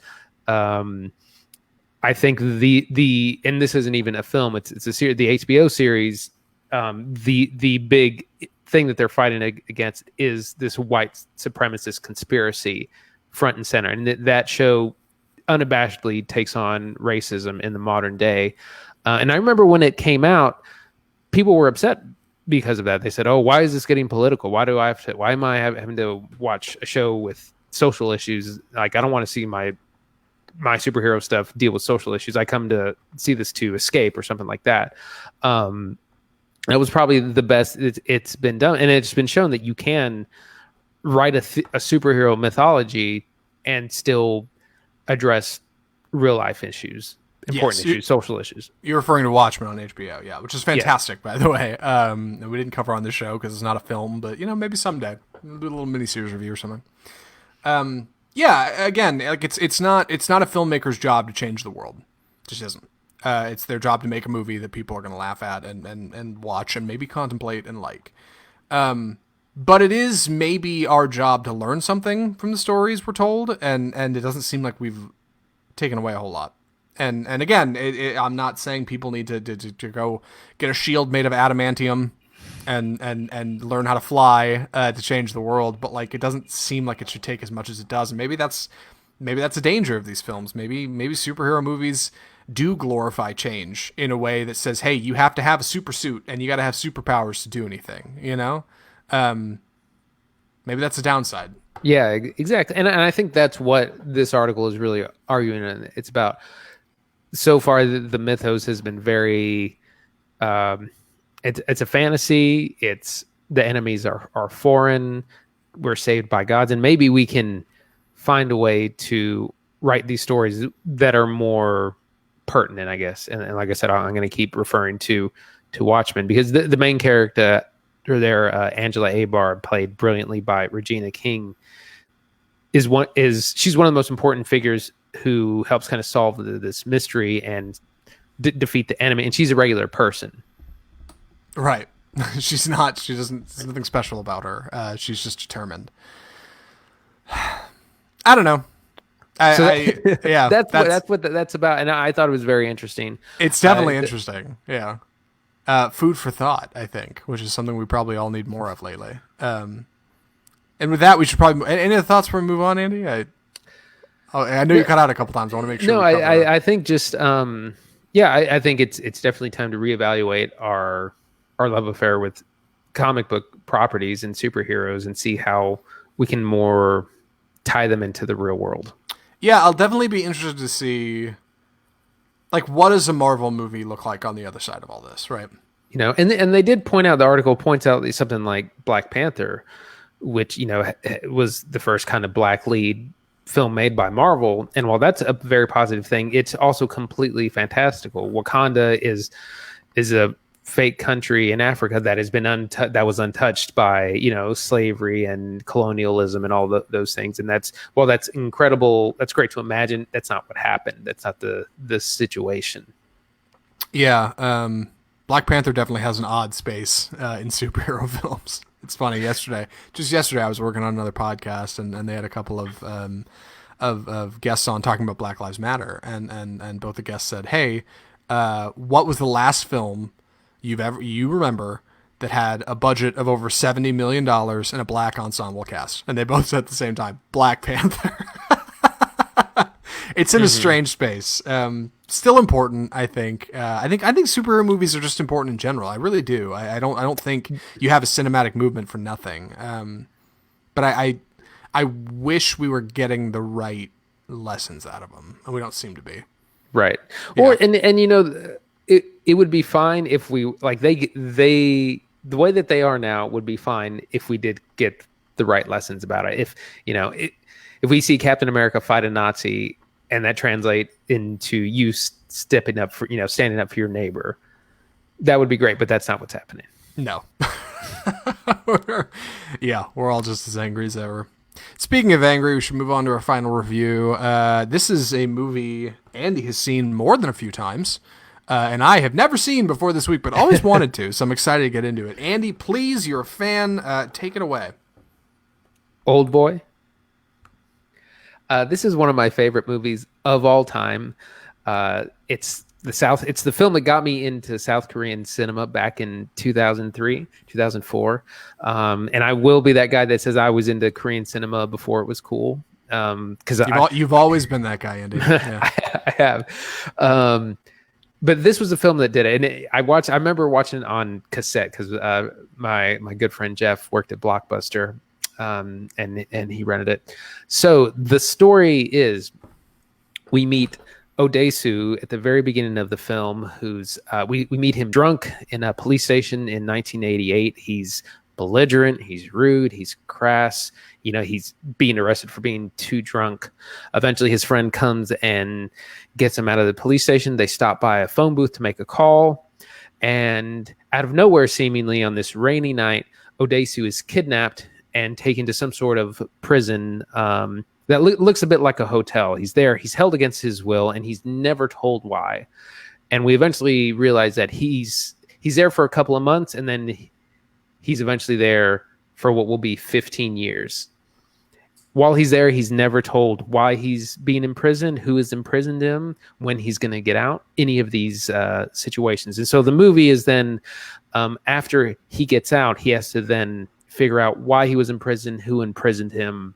I think the and this isn't even a film; it's a series, the HBO series. The big thing that they're fighting against is this white supremacist conspiracy front and center, and that show unabashedly takes on racism in the modern day. And I remember when it came out, people were upset because of that. They said, "Oh, why is this getting political? Why am I having to watch a show with social issues? Like, I don't want to see my superhero stuff deal with social issues. I come to see this to escape," or something like that. That was probably the best it's been done, and it's been shown that you can write a superhero mythology and still address real life issues, important issues, social issues. You're referring to Watchmen on HBO, yeah, which is fantastic, by the way. We didn't cover on this show because it's not a film, but maybe someday we'll do a little miniseries review or something. Yeah, again, like it's not a filmmaker's job to change the world. It just isn't. It's their job to make a movie that people are going to laugh at and watch and maybe contemplate and like. But it is maybe our job to learn something from the stories we're told, and it doesn't seem like we've taken away a whole lot. And again, I'm not saying people need to go get a shield made of adamantium and learn how to fly to change the world, but like it doesn't seem like it should take as much as it does. And maybe that's a danger of these films. Maybe superhero movies do glorify change in a way that says, hey, you have to have a super suit and you got to have superpowers to do anything, maybe that's a downside. Yeah, exactly. And I think that's what this article is really arguing. And it's about, so far, the mythos has been very, it's a fantasy. It's the enemies are foreign. We're saved by gods. And maybe we can find a way to write these stories that are more pertinent, I guess. And like I said, I'm going to keep referring to Watchmen because the main character there, Angela Abar, played brilliantly by Regina King, she's one of the most important figures who helps kind of solve this mystery and defeat the enemy. And she's a regular person. Right. She's not. There's nothing special about her. She's just determined. I don't know. Yeah, that's what that's about, and I thought it was very interesting. It's definitely interesting. Yeah, food for thought, I think, which is something we probably all need more of lately. And with that, we should probably. Any other thoughts before we move on, Andy? I know you cut out a couple times. I want to make sure. No, I think just I think it's definitely time to reevaluate our love affair with comic book properties and superheroes and see how we can more tie them into the real world. Yeah, I'll definitely be interested to see, like, what does a Marvel movie look like on the other side of all this, right? And they did point out, the article points out something like Black Panther, which, was the first kind of black lead film made by Marvel. And while that's a very positive thing, it's also completely fantastical. Wakanda is a fake country in Africa that has been that was untouched by slavery and colonialism and all those things. And that's incredible. That's great to imagine. That's not what happened. That's not the situation. Yeah, Black Panther definitely has an odd space in superhero films. It's funny. Just yesterday, I was working on another podcast, and they had a couple of of guests on talking about Black Lives Matter, and both the guests said, "Hey, what was the last film you remember that had a budget of over $70 million and a black ensemble cast?" And they both said at the same time, Black Panther. It's in a strange space. Still important, I think. I think superhero movies are just important in general. I really do. I don't think you have a cinematic movement for nothing. But I wish we were getting the right lessons out of them, and we don't seem to be. Right. Yeah. Or and you know, it would be fine if we like they the way that they are now would be fine if we did get the right lessons about it. If you know, if we see Captain America fight a Nazi and that translate into you stepping up for, you know, standing up for your neighbor, that would be great. But that's not what's happening. No. Yeah, we're all just as angry as ever. Speaking of angry, we should move on to our final review. This is a movie Andy has seen more than a few times, and I have never seen before this week, but always wanted to, so I'm excited to get into it. Andy, please, you're a fan. Take it away. Oldboy. This is one of my favorite movies of all time. It's the film that got me into South Korean cinema back in 2003, 2004. And I will be that guy that says I was into Korean cinema before it was cool. Because you've always been that guy, Andy. Yeah. I have. But this was a film that did it. And I remember watching it on cassette because my good friend Jeff worked at Blockbuster. And he rented it. So the story is we meet Odesu at the very beginning of the film, who's we meet him drunk in a police station in 1988. He's belligerent, he's rude, he's crass. You know, he's being arrested for being too drunk. Eventually his friend comes and gets him out of the police station. They stop by a phone booth to make a call. And out of nowhere, seemingly on this rainy night, Odesu is kidnapped and taken to some sort of prison that looks a bit like a hotel. He's there. He's held against his will, and he's never told why. And we eventually realize that he's there for a couple of months, and then he's eventually there for what will be 15 years. While he's there, he's never told why he's being imprisoned, who has imprisoned him, when he's going to get out, any of these situations. And so the movie is then, after he gets out, he has to then figure out why he was in prison, who imprisoned him,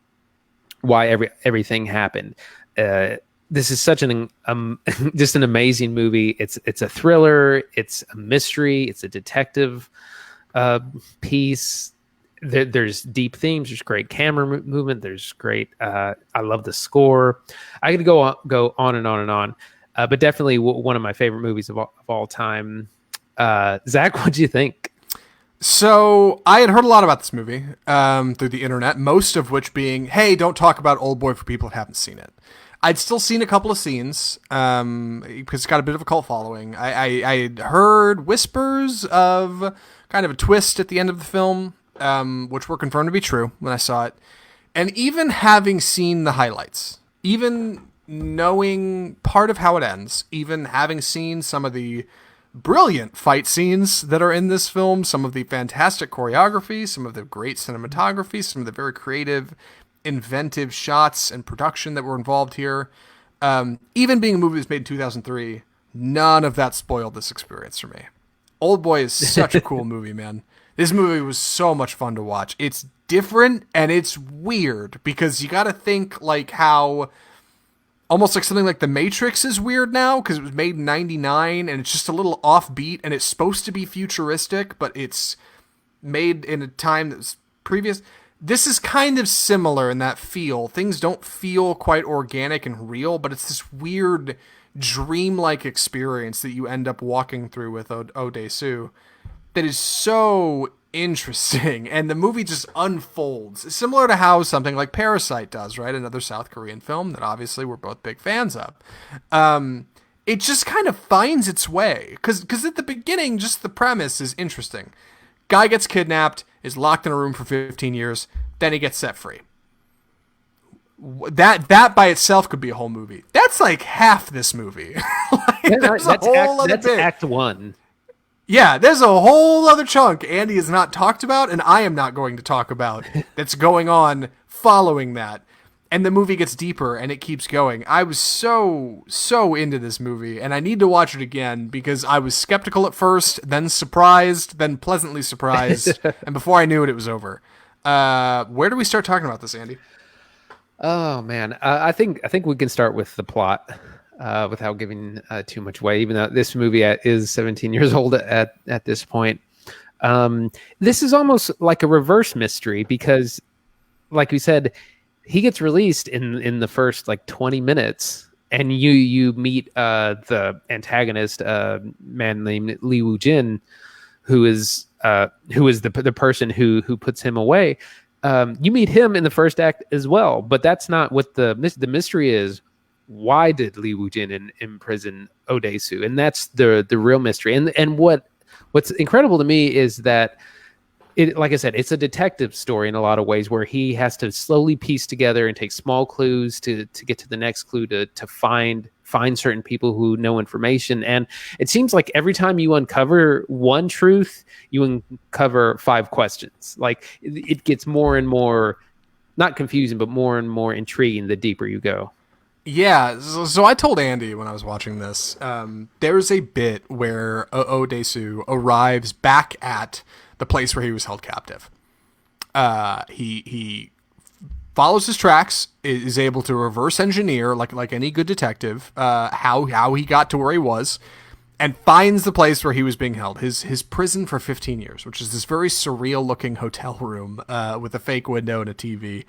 why everything happened. This is such an just an amazing movie. It's a thriller, it's a mystery, it's a detective piece. There's deep themes, there's great camera movement, there's great. I love the score. I could go on and on and on, but definitely one of my favorite movies of all time. Zach, what'd you think? So I had heard a lot about this movie through the internet, most of which being, hey, don't talk about Oldboy for people that haven't seen it. I'd still seen a couple of scenes because it's got a bit of a cult following. I had heard whispers of kind of a twist at the end of the film, which were confirmed to be true when I saw it. And even having seen the highlights, even knowing part of how it ends, even having seen some of the brilliant fight scenes that are in this film, some of the fantastic choreography, some of the great cinematography, some of the very creative, inventive shots and production that were involved here. Even being a movie that was made in 2003, none of that spoiled this experience for me. Oldboy is such a cool movie, man. This movie was so much fun to watch. It's different and it's weird because you got to think like how almost like something like The Matrix is weird now because it was made in 99 and it's just a little offbeat and it's supposed to be futuristic, but it's made in a time that's previous. This is kind of similar in that feel. Things don't feel quite organic and real, but it's this weird dreamlike experience that you end up walking through with Odesu that is so interesting, and the movie just unfolds similar to how something like Parasite does, right? Another South Korean film that obviously we're both big fans of. It just kind of finds its way because at the beginning, just the premise is interesting. Guy gets kidnapped, is locked in a room for 15 years, then he gets set free. That by itself could be a whole movie. That's like half this movie. That's Act 1. Yeah, there's a whole other chunk Andy has not talked about, and I am not going to talk about, that's going on following that. and the movie gets deeper and it keeps going. I was so into this movie, and I need to watch it again because I was skeptical at first, then surprised, then pleasantly surprised, and before I knew it, it was over. Where do we start talking about this, Andy? Oh man, I think we can start with the plot without giving too much away. Even though this movie is 17 years old at this point, this is almost like a reverse mystery because, like we said, he gets released in the first like 20 minutes, and you meet the antagonist, man named Li Wu Jin, who is the person who puts him away. You meet him in the first act as well, but that's not what the mystery is. Why did Li Wu Jin imprison Odesu? And that's the real mystery. And what's incredible to me is that it, like I said, it's a detective story in a lot of ways where he has to slowly piece together and take small clues to get to the next clue to find certain people who know information. And it seems like every time you uncover one truth, you uncover 5 questions. Like it gets more and more, not confusing, but more and more intriguing the deeper you go. Yeah, so I told Andy when I was watching this, there's a bit where Odesu arrives back at the place where he was held captive. He follows his tracks, is able to reverse engineer like any good detective, how he got to where he was, and finds the place where he was being held, his prison for 15 years, which is this very surreal looking hotel room with a fake window and a TV,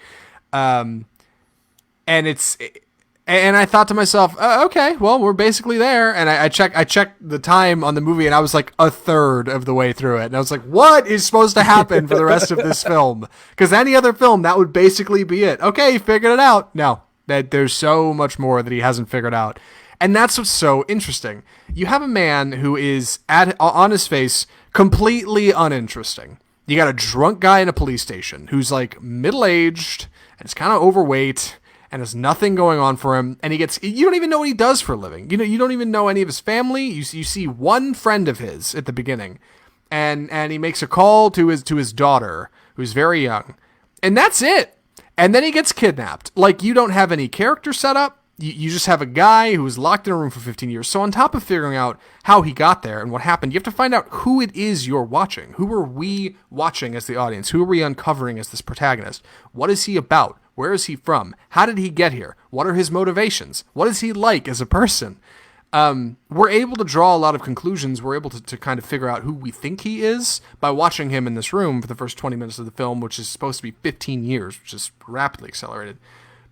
and I thought to myself, okay, well, we're basically there. And I checked the time on the movie, and I was like a third of the way through it. And I was like, what is supposed to happen for the rest of this film? Because any other film, that would basically be it. Okay, he figured it out. No, that there's so much more that he hasn't figured out. And that's what's so interesting. You have a man who is, on his face, completely uninteresting. You got a drunk guy in a police station who's like middle-aged and is kind of overweight and has nothing going on for him, and you don't even know what he does for a living. You don't even know any of his family. You see one friend of his at the beginning, and he makes a call to his daughter, who's very young, and that's it. And then he gets kidnapped. Like, you don't have any character set up. You just have a guy who was locked in a room for 15 years. So on top of figuring out how he got there and what happened, you have to find out who it is you're watching. Who are we watching as the audience? Who are we uncovering as this protagonist? What is he about? Where is he from? How did he get here? What are his motivations? What is he like as a person? We're able to draw a lot of conclusions. We're able to kind of figure out who we think he is by watching him in this room for the first 20 minutes of the film, which is supposed to be 15 years, which is rapidly accelerated.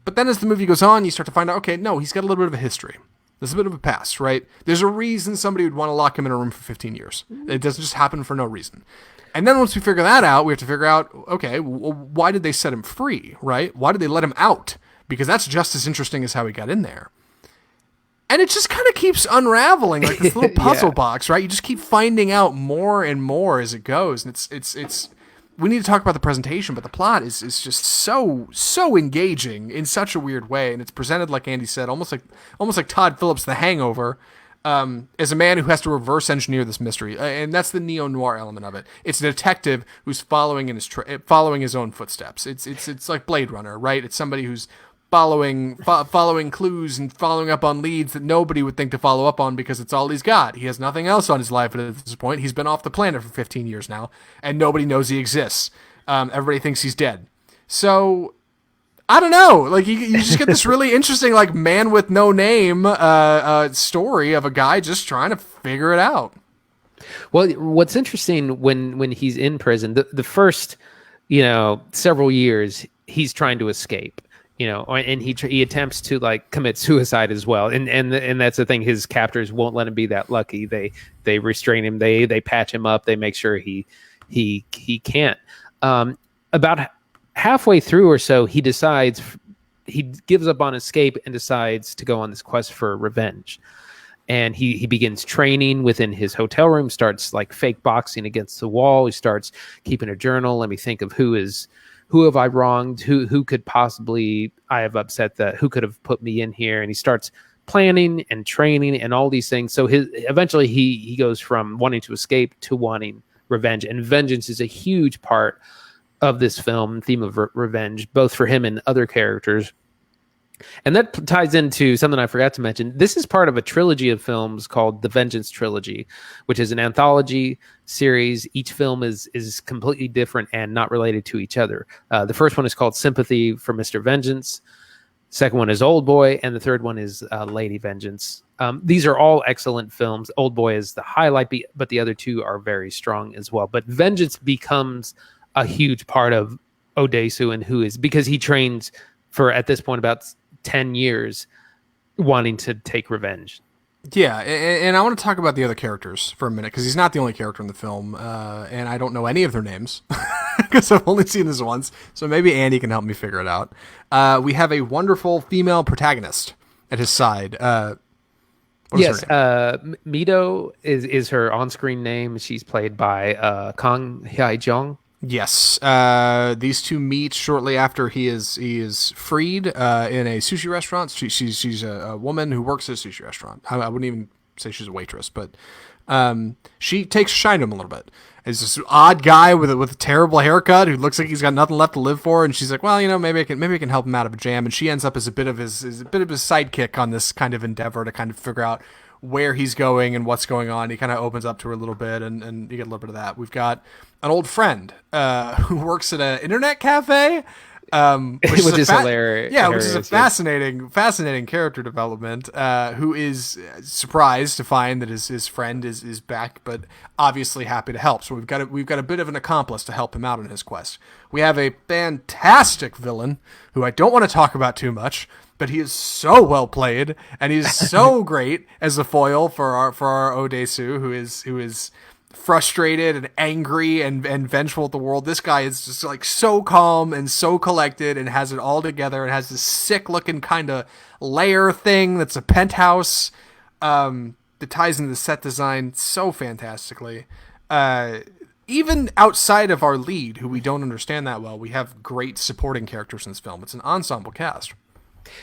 But then as the movie goes on, you start to find out, okay, no, he's got a little bit of a history. There's a bit of a past, right? There's a reason somebody would want to lock him in a room for 15 years. It doesn't just happen for no reason. And then once we figure that out, we have to figure out, okay, why did they set him free, right? Why did they let him out? Because that's just as interesting as how he got in there. And it just kind of keeps unraveling like this little puzzle box, right? You just keep finding out more and more as it goes. And it's we need to talk about the presentation, but the plot is just so engaging in such a weird way. And it's presented, like Andy said, almost like Todd Phillips' The Hangover, as a man who has to reverse engineer this mystery, and that's the neo-noir element of it. It's a detective who's following his own footsteps. It's like Blade Runner, right? It's somebody who's following clues and following up on leads that nobody would think to follow up on because it's all he's got. He has nothing else on his life at this point. He's been off the planet for 15 years now, and nobody knows he exists. Everybody thinks he's dead. So I don't know. Like you just get this really interesting, like, man with no name story of a guy just trying to figure it out. Well, what's interesting when he's in prison, the first, several years, he's trying to escape, and he attempts to like commit suicide as well. And that's the thing. His captors won't let him be that lucky. They restrain him. They patch him up. They make sure he can't. About halfway through or so, he gives up on escape and decides to go on this quest for revenge. And he begins training within his hotel room, starts like fake boxing against the wall. He starts keeping a journal. Let me think of who have I wronged? Who could possibly I have upset, that who could have put me in here? And he starts planning and training and all these things. So eventually he goes from wanting to escape to wanting revenge. And vengeance is a huge part of this film, theme of revenge, both for him and other characters. And that ties into something I forgot to mention. This is part of a trilogy of films called the Vengeance Trilogy, which is an anthology series. Each film is completely different and not related to each other. The first one is called Sympathy for Mr. Vengeance. Second one is Oldboy, and the third one is Lady Vengeance. These are all excellent films. Oldboy is the highlight, but the other two are very strong as well. But Vengeance becomes a huge part of Odesu, and who is because he trains for at this point about 10 years wanting to take revenge. Yeah, and I want to talk about the other characters for a minute because he's not the only character in the film, and I don't know any of their names because I've only seen this once. So maybe Andy can help me figure it out. We have a wonderful female protagonist at his side. Yes, Mido is her on-screen name. She's played by Kang Hyai-jong. Yes, these two meet shortly after he is freed in a sushi restaurant. She's a woman who works at a sushi restaurant. I wouldn't even say she's a waitress, but she takes a shine to him a little bit. It's this odd guy with a terrible haircut who looks like he's got nothing left to live for, and she's like, well, maybe I can help him out of a jam. And she ends up as a bit of his sidekick on this kind of endeavor to kind of figure out where he's going and what's going on. He kind of opens up to her a little bit, and you get a little bit of that. We've got an old friend who works at an internet cafe, which is hilarious. Yeah, which is a fascinating character development. Who is surprised to find that his friend is back, but obviously happy to help. So we've got a bit of an accomplice to help him out on his quest. We have a fantastic villain who I don't want to talk about too much, but he is so well played, and he's so great as a foil for our Odesu, who is frustrated and angry and vengeful at the world. This guy is just like so calm and so collected and has it all together and has this sick looking kind of lair thing that's a penthouse that ties into the set design so fantastically. Even outside of our lead, who we don't understand that well, we have great supporting characters in this film. It's an ensemble cast.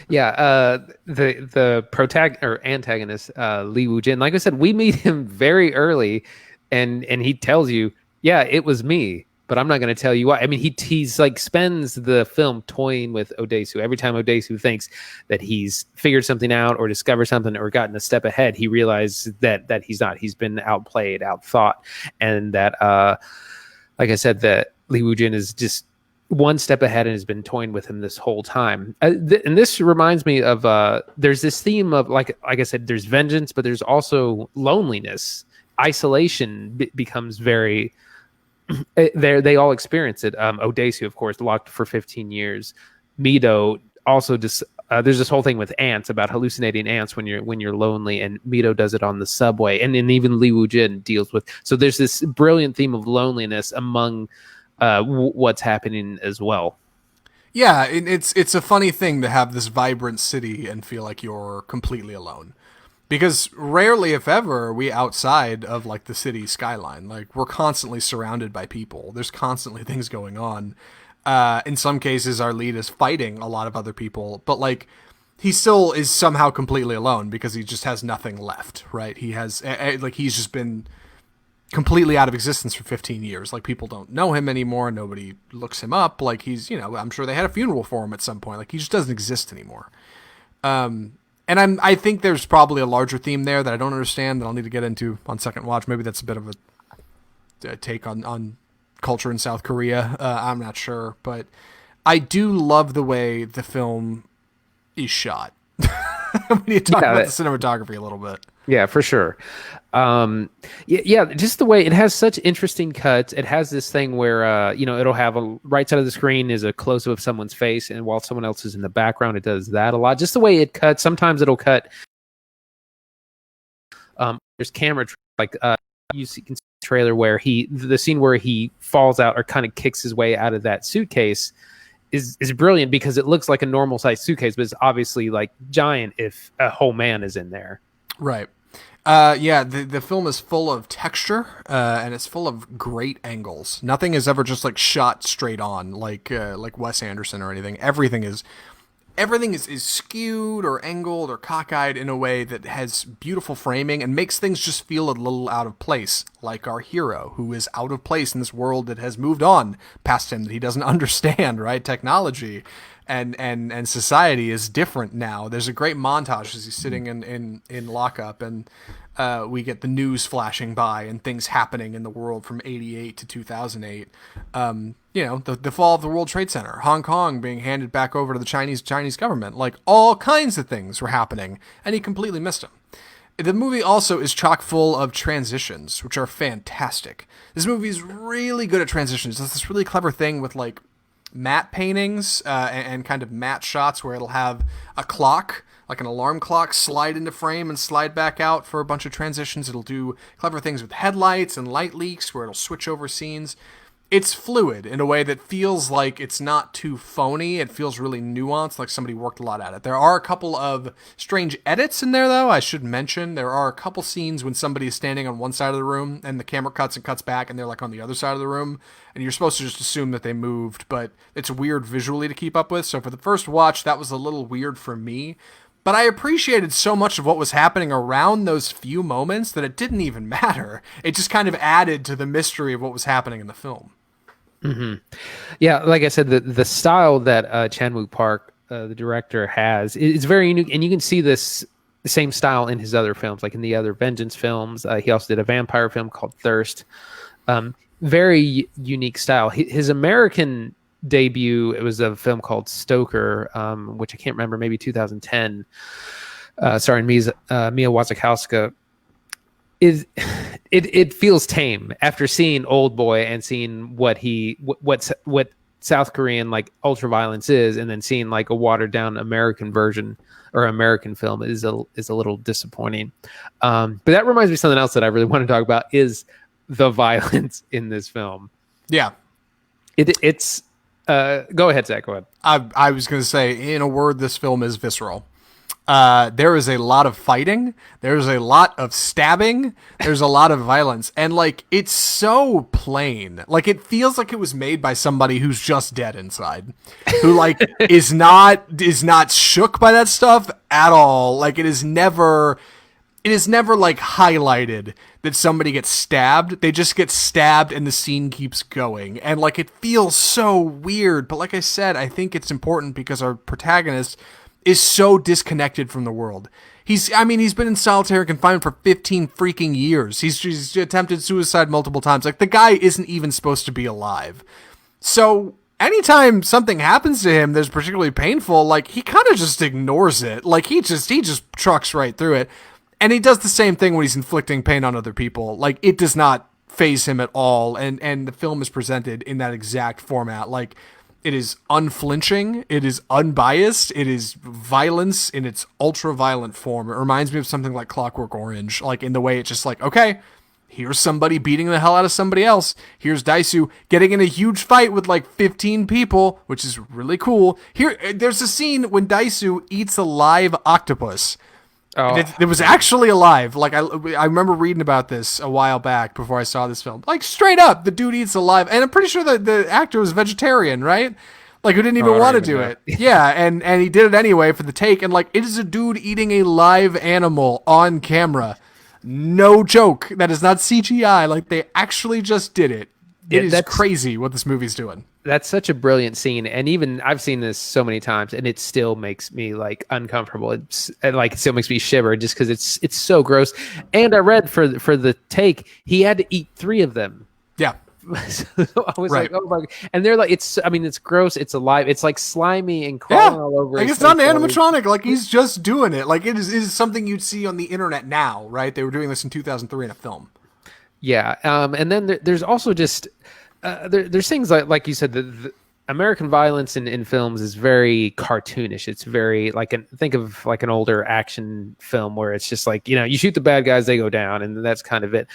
Yeah, the protagonist or antagonist, Lee Woo Jin. Like I said, we meet him very early, and he tells you, "Yeah, it was me," but I'm not going to tell you why. I mean, he's like spends the film toying with Odesu. Every time Odesu thinks that he's figured something out or discovered something or gotten a step ahead, he realizes that he's not. He's been outplayed, outthought, and that, like I said, that Lee Woo Jin is just one step ahead and has been toying with him this whole time. And this reminds me of there's this theme of like I said, there's vengeance, but there's also loneliness. Isolation becomes very they all experience it. Odesu, of course, locked for 15 years. Mido also just there's this whole thing with ants about hallucinating ants when you're lonely, and Mido does it on the subway, and then even Lee Woo Jin deals with. So there's this brilliant theme of loneliness among what's happening as well. Yeah, it's a funny thing to have this vibrant city and feel like you're completely alone. Because rarely, if ever, are we outside of like the city skyline. Like we're constantly surrounded by people. There's constantly things going on. In some cases, our lead is fighting a lot of other people, but like he still is somehow completely alone because he just has nothing left, right? He has like he's just been completely out of existence for 15 years. Like people don't know him anymore. Nobody looks him up. Like he's, I'm sure they had a funeral for him at some point. Like he just doesn't exist anymore. And I think there's probably a larger theme there that I don't understand that I'll need to get into on second watch. Maybe that's a bit of a take on culture in South Korea. I'm not sure, but I do love the way the film is shot. We need to talk about the cinematography a little bit. Yeah, for sure. Yeah, just the way it has such interesting cuts. It has this thing where it'll have a right side of the screen is a close up of someone's face, and while someone else is in the background, it does that a lot. Just the way it cuts. Sometimes it'll cut. There's camera like you see in the trailer where the scene where he falls out or kind of kicks his way out of that suitcase is brilliant because it looks like a normal sized suitcase, but it's obviously like giant if a whole man is in there. Right. Yeah, the film is full of texture, and it's full of great angles. Nothing is ever just like shot straight on, like Wes Anderson or anything. Everything is everything is skewed or angled or cockeyed in a way that has beautiful framing and makes things just feel a little out of place, like our hero, who is out of place in this world that has moved on past him, that he doesn't understand, right? Technology and society is different now. There's a great montage as he's sitting in lockup, and we get the news flashing by and things happening in the world from 88 to 2008. The fall of the World Trade Center, Hong Kong being handed back over to the Chinese government, like all kinds of things were happening, and he completely missed them. The movie also is chock full of transitions, which are fantastic. This movie is really good at transitions. It's this really clever thing with like matte paintings and kind of matte shots where it'll have a clock, like an alarm clock, slide into frame and slide back out for a bunch of transitions. It'll do clever things with headlights and light leaks where it'll switch over scenes. It's fluid in a way that feels like it's not too phony. It feels really nuanced, like somebody worked a lot at it. There are a couple of strange edits in there, though, I should mention. There are a couple scenes when somebody is standing on one side of the room and the camera cuts and cuts back and they're like on the other side of the room. And you're supposed to just assume that they moved, but it's weird visually to keep up with. So for the first watch, that was a little weird for me. But I appreciated so much of what was happening around those few moments that it didn't even matter. It just kind of added to the mystery of what was happening in the film. Mm-hmm. Yeah, like I said, the style that Chan-wook Park, the director, has is very unique, and you can see this same style in his other films, like in the other Vengeance films. He also did a vampire film called Thirst. Very unique style. His American debut, it was a film called Stoker, which I can't remember, maybe 2010, starring Mia Wasikowska. It feels tame after seeing Oldboy and seeing what South Korean like ultraviolence is, and then seeing like a watered down American version or American film is a little disappointing. But that reminds me of something else that I really want to talk about is the violence in this film. Yeah, it's go ahead, Zach. Go ahead. I was going to say, in a word, this film is visceral. There is a lot of fighting. There's a lot of stabbing. There's a lot of violence. And, like, it's so plain. Like, it feels like it was made by somebody who's just dead inside. Who, like, is not shook by that stuff at all. Like, it is never, like, highlighted that somebody gets stabbed. They just get stabbed and the scene keeps going. And, like, it feels so weird. But like I said, I think it's important because our protagonist is so disconnected from the world. He's been in solitary confinement for 15 freaking years. He's attempted suicide multiple times. Like, the guy isn't even supposed to be alive. So anytime something happens to him that's particularly painful, like, he kind of just ignores it. Like, he just trucks right through it. And he does the same thing when he's inflicting pain on other people. Like, it does not faze him at all. And the film is presented in that exact format. Like, it is unflinching. It is unbiased. It is violence in its ultra-violent form. It reminds me of something like Clockwork Orange, like in the way it's just like, okay, here's somebody beating the hell out of somebody else. Here's Daisu getting in a huge fight with like 15 people, which is really cool. There's a scene when Daisu eats a live octopus. Oh. It was actually alive. Like, I remember reading about this a while back before I saw this film. Like, straight up, the dude eats alive. And I'm pretty sure that the actor was vegetarian, right? Like, who didn't even want to do it. Yeah, and he did it anyway for the take. And, like, it is a dude eating a live animal on camera. No joke. That is not CGI. Like, they actually just did it. It is crazy what this movie's doing. That's such a brilliant scene, and even I've seen this so many times, and it still makes me like uncomfortable. It still makes me shiver just because it's so gross. And I read for the take, he had to eat 3 of them. Yeah. So I was like, oh my God. And they're like, it's gross. It's alive. It's like slimy and crawling all over. Like, it's not an animatronic. Like, he's just doing it. Like, it is something you'd see on the internet now, right? They were doing this in 2003 in a film. Yeah. And then there's also just there's things like you said, the American violence in films is very cartoonish. It's very think of like an older action film where it's just like, you shoot the bad guys, they go down, and that's kind of it.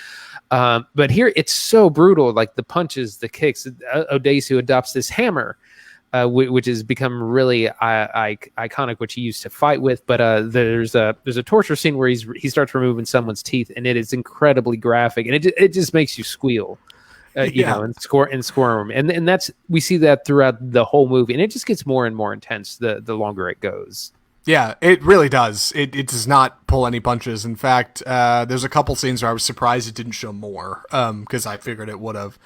But here it's so brutal, like the punches, the kicks. Odesu adopts this hammer, which has become really iconic, which he used to fight with. But there's a torture scene where he starts removing someone's teeth, and it is incredibly graphic, and it just makes you squeal. Yeah. and squirm, and that's we see that throughout the whole movie, and it just gets more and more intense the longer it goes. Yeah, it really does. It does not pull any punches. In fact, there's a couple scenes where I was surprised it didn't show more, because I figured it would have.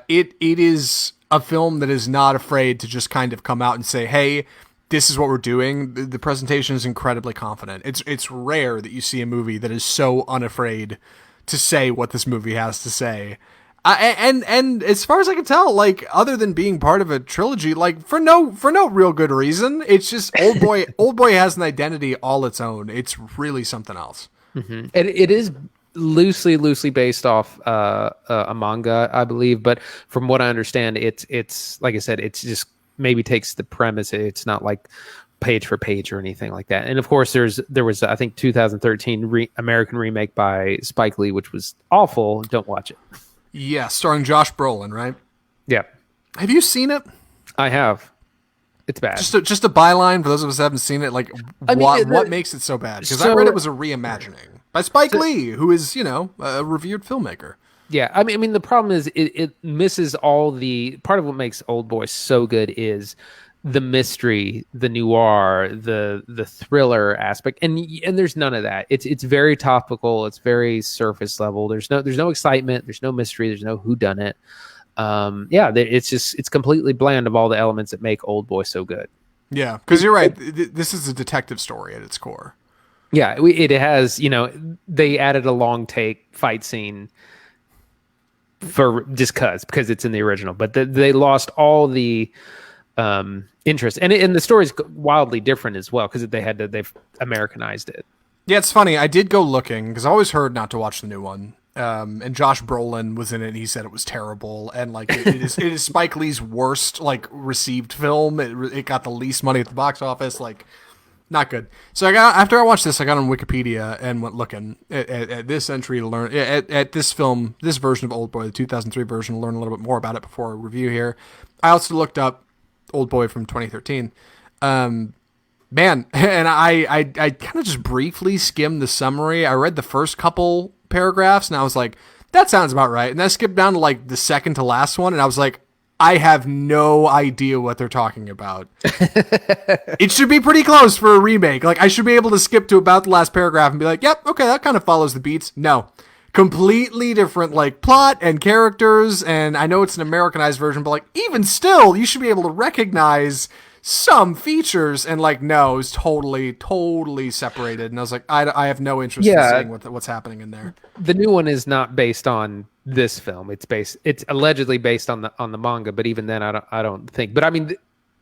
It is a film that is not afraid to just kind of come out and say, "Hey, this is what we're doing." The presentation is incredibly confident. It's rare that you see a movie that is so unafraid to say what this movie has to say. And as far as I can tell, like, other than being part of a trilogy, like, for no real good reason, it's just Oldboy has an identity all its own. It's really something else. Mm-hmm. It is loosely based off a manga, I believe, but from what I understand, it's like I said, it's just maybe takes the premise. It's not like page for page or anything like that. And of course, there was I think 2013 American remake by Spike Lee, which was awful. Don't watch it. Yeah, starring Josh Brolin, right? Yeah, Have you seen it? I have. It's bad. Just a byline for those of us who haven't seen it. Like, I mean, what makes it so bad? Because I so- read it was a reimagining by Spike Lee, who is a revered filmmaker. Yeah, I mean the problem is it misses all the part of what makes Oldboy so good is the mystery, the noir, the thriller aspect, and there's none of that. It's very topical. It's very surface level. There's no excitement. There's no mystery. There's no whodunit. It's completely bland of all the elements that make Oldboy so good. Yeah, because you're right. This is a detective story at its core. Yeah, it has. They added a long take fight scene for just because it's in the original, but they lost all the interest, and the story's wildly different as well because they've Americanized it. Yeah, it's funny. I did go looking because I always heard not to watch the new one. And Josh Brolin was in it, and he said it was terrible, and like it is Spike Lee's worst like received film. It got the least money at the box office, like not good. So after I watched this, I got on Wikipedia and went looking at this entry to learn at this film, this version of Oldboy, the 2003 version, to learn a little bit more about it before I review here. I also looked up Oldboy from 2013. Man, and I kind of just briefly skimmed the summary. I read the first couple paragraphs and I was like, that sounds about right. And then I skipped down to like the second to last one and I was like, I have no idea what they're talking about. It should be pretty close for a remake. Like, I should be able to skip to about the last paragraph and be like, yep, okay, that kind of follows the beats. No. Completely different, like, plot and characters, and I know it's an Americanized version, but, like, even still, you should be able to recognize some features, and, like, no, it's totally separated, and I was like, I have no interest in seeing what's happening in there. The new one is not based on this film. It's allegedly based on the manga, but even then, I don't think. But I mean,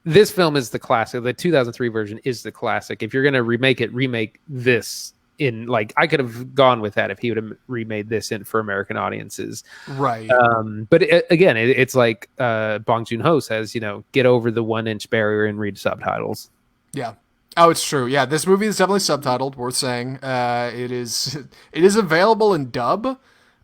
this film is the classic. The 2003 version is the classic. If you're gonna remake this in like, I could have gone with that if he would have remade this in for American audiences, right? But again, it's like Bong Joon-ho says, get over the 1-inch barrier and read subtitles. Yeah. Oh, it's true. Yeah, this movie is definitely subtitled. Worth saying. It is available in dub.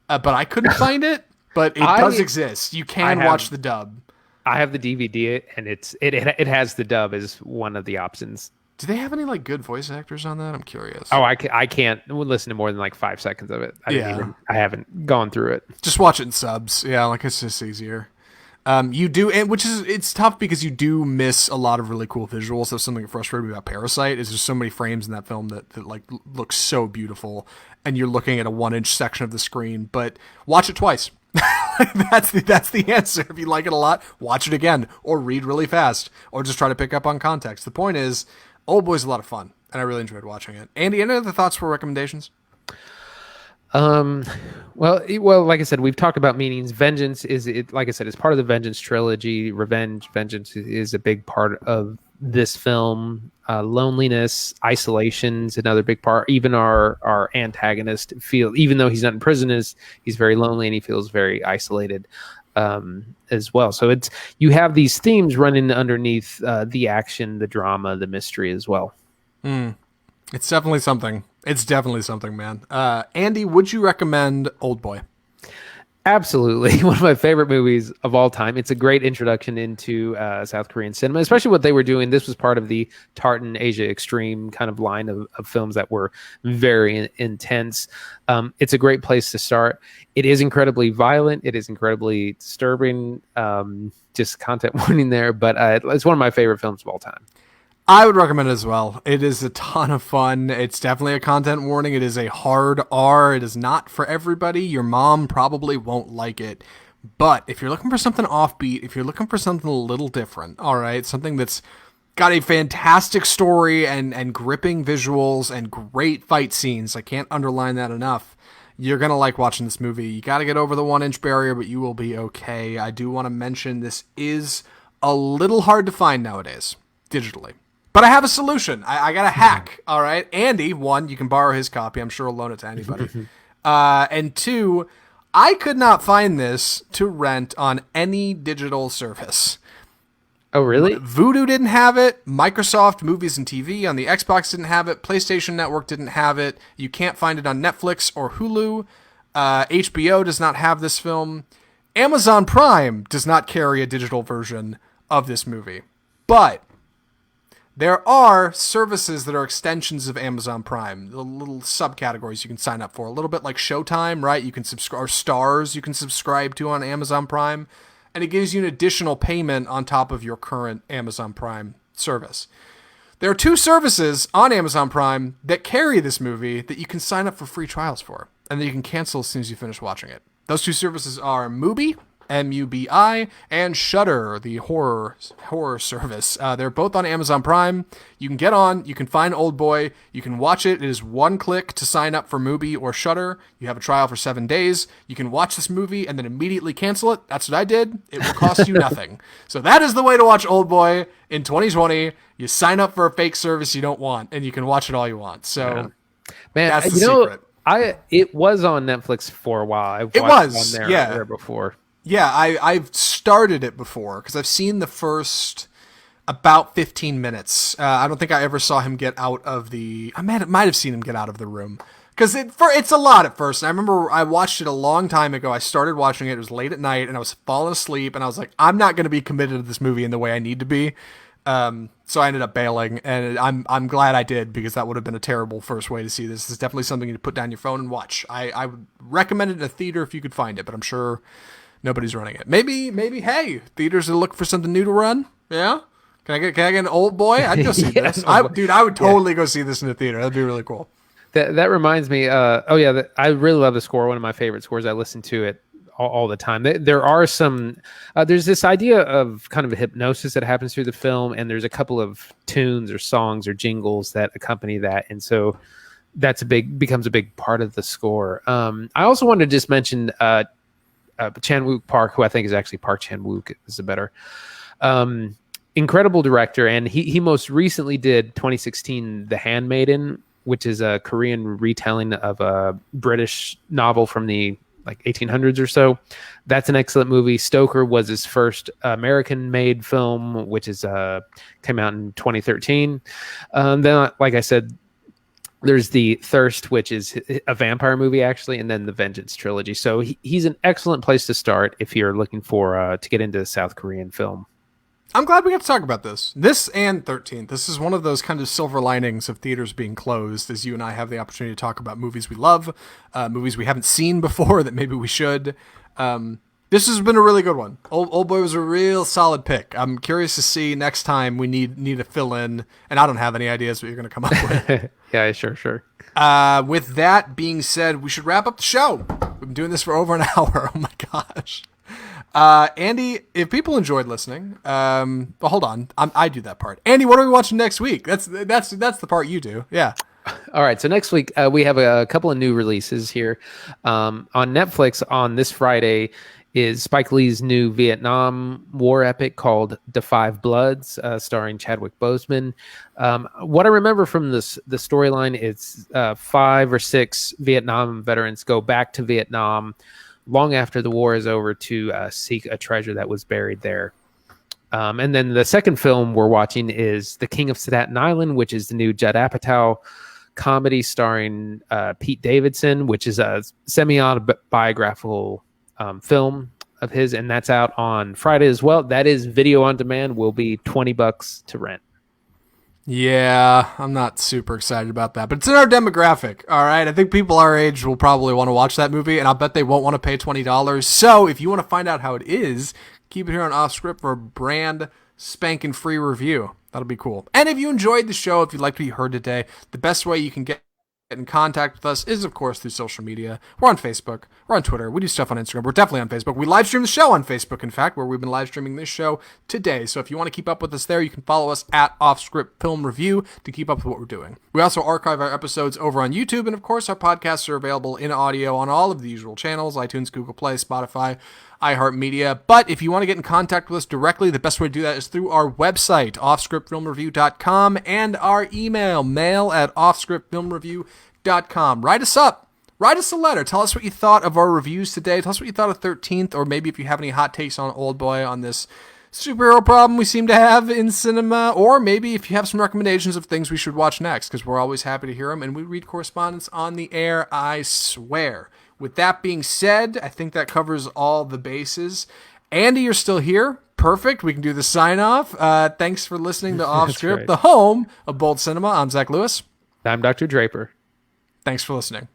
But I couldn't find it, but it does exist. You can watch the dub. I have the DVD, and it has the dub as one of the options. Do they have any like good voice actors on that? I'm curious. Oh, I can't listen to more than like 5 seconds of it. I haven't gone through it. Just watch it in subs. Yeah, like it's just easier. You do, and it's tough because you do miss a lot of really cool visuals. That's something that frustrated me about Parasite. Is there's so many frames in that film that like look so beautiful, and you're looking at a 1-inch section of the screen. But watch it twice. That's the answer. If you like it a lot, watch it again, or read really fast, or just try to pick up on context. The point is, Oldboy's a lot of fun, and I really enjoyed watching it. Andy, any other thoughts for recommendations? Well, like I said, we've talked about meanings. Vengeance like I said, it's part of the Vengeance trilogy. Vengeance is a big part of this film. Loneliness, isolation is another big part. Even our antagonist even though he's not in prison, he's very lonely and he feels very isolated, as well. So you have these themes running underneath, the action, the drama, the mystery as well. It's definitely something. Man. Andy, would you recommend Oldboy? Absolutely. One of my favorite movies of all time. It's a great introduction into South Korean cinema, especially what they were doing. This was part of the Tartan Asia Extreme kind of line of films that were very intense. It's a great place to start. It is incredibly violent. It is incredibly disturbing. Just content warning there, but it's one of my favorite films of all time. I would recommend it as well. It is a ton of fun. It's definitely a content warning. It is a hard R. It is not for everybody. Your mom probably won't like it. But if you're looking for something offbeat, if you're looking for something a little different, all right, something that's got a fantastic story and gripping visuals and great fight scenes, I can't underline that enough. You're going to like watching this movie. You got to get over the 1-inch barrier, but you will be okay. I do want to mention this is a little hard to find nowadays, digitally. But I have a solution. I got a hack, all right? Andy, one, you can borrow his copy. I'm sure he'll loan it to anybody. And two, I could not find this to rent on any digital service. Oh, really? Vudu didn't have it. Microsoft Movies and TV on the Xbox didn't have it. PlayStation Network didn't have it. You can't find it on Netflix or Hulu. HBO does not have this film. Amazon Prime does not carry a digital version of this movie. But there are services that are extensions of Amazon Prime, the little subcategories you can sign up for. A little bit like Showtime, right? You can subscribe, or Stars you can subscribe to on Amazon Prime. And it gives you an additional payment on top of your current Amazon Prime service. There are two services on Amazon Prime that carry this movie that you can sign up for free trials for, and that you can cancel as soon as you finish watching it. Those two services are Mubi, MUBI, and Shudder, the horror service. They're both on Amazon Prime. You can get on, you can find Oldboy, you can watch it. It is one click to sign up for Mubi or Shudder. You have a trial for 7 days. You can watch this movie and then immediately cancel it. That's what I did. It will cost you nothing. So that is the way to watch Oldboy in 2020. You sign up for a fake service you don't want, and you can watch it all you want. So, man, that's the secret. It was on Netflix for a while. It was on there before. Yeah, I've started it before because I've seen the first about 15 minutes. I don't think I ever saw him get out of the... I might have seen him get out of the room. Because it's a lot at first. And I remember I watched it a long time ago. I started watching it. It was late at night, and I was falling asleep. And I was like, I'm not going to be committed to this movie in the way I need to be. So I ended up bailing. And I'm glad I did, because that would have been a terrible first way to see this. It's definitely something you put down your phone and watch. I would recommend it in a theater if you could find it, but I'm sure... nobody's running it. Maybe, hey, theaters are looking for something new to run. Yeah? Can I get an Oldboy? I'd go see this. I would totally go see this in the theater. That'd be really cool. That reminds me, I really love the score. One of my favorite scores. I listen to it all the time. There are some, there's this idea of kind of a hypnosis that happens through the film, and there's a couple of tunes or songs or jingles that accompany that. And so that's becomes a big part of the score. I also wanted to just mention, Chan-wook Park, who I think is actually Park Chan-wook is the better. Incredible director, and he most recently did 2016 The Handmaiden, which is a Korean retelling of a British novel from the 1800s or so. That's an excellent movie. Stoker was his first American-made film, which is came out in 2013. Then, like I said, there's The Thirst, which is a vampire movie, actually, and then the Vengeance trilogy. So he's an excellent place to start if you're looking for to get into South Korean film. I'm glad we got to talk about this. This and 13th. This is one of those kind of silver linings of theaters being closed, as you and I have the opportunity to talk about movies we love, movies we haven't seen before that maybe we should. This has been a really good one. Oldboy was a real solid pick. I'm curious to see next time we need a fill-in, and I don't have any ideas what you're going to come up with. Yeah, sure. With that being said, we should wrap up the show. We've been doing this for over an hour. Oh my gosh. Andy, if people enjoyed listening, well, hold on. I do that part. Andy, what are we watching next week? That's the part you do. Yeah. All right. So next week, we have a couple of new releases here. On Netflix on this Friday is Spike Lee's new Vietnam War epic called The Five Bloods, starring Chadwick Boseman. What I remember from the storyline is 5 or 6 Vietnam veterans go back to Vietnam long after the war is over to seek a treasure that was buried there. And then the second film we're watching is The King of Staten Island, which is the new Judd Apatow comedy starring Pete Davidson, which is a semi-autobiographical film of his, and that's out on Friday as well. That is video on demand. Will be $20 to rent. Yeah, I'm not super excited about that, but it's in our demographic. All right, I think people our age will probably want to watch that movie, and I'll bet they won't want to pay $20. So if you want to find out how it is, keep it here on Off Script for a brand spanking free review. That'll be cool. And if you enjoyed the show, if you liked what you heard today, the best way you can get in contact with us is, of course, through social media. We're on Facebook. We're on Twitter. We do stuff on Instagram. We're definitely on Facebook. We live stream the show on Facebook, in fact, where we've been live streaming this show today. So if you want to keep up with us there, you can follow us at Offscript Film Review to keep up with what we're doing. We also archive our episodes over on YouTube, and of course, our podcasts are available in audio on all of the usual channels: iTunes, Google Play, Spotify, iHeartMedia. But if you want to get in contact with us directly, the best way to do that is through our website, offscriptfilmreview.com, and our email, mail@offscriptfilmreview.com. Write us up. Write us a letter. Tell us what you thought of our reviews today. Tell us what you thought of 13th, or maybe if you have any hot takes on Oldboy, on this superhero problem we seem to have in cinema, or maybe if you have some recommendations of things we should watch next, because we're always happy to hear them, and we read correspondence on the air, I swear. With that being said, I think that covers all the bases. Andy, you're still here. Perfect. We can do the sign-off. Thanks for listening to Off Script, the home of Bold Cinema. I'm Zach Lewis. I'm Dr. Draper. Thanks for listening.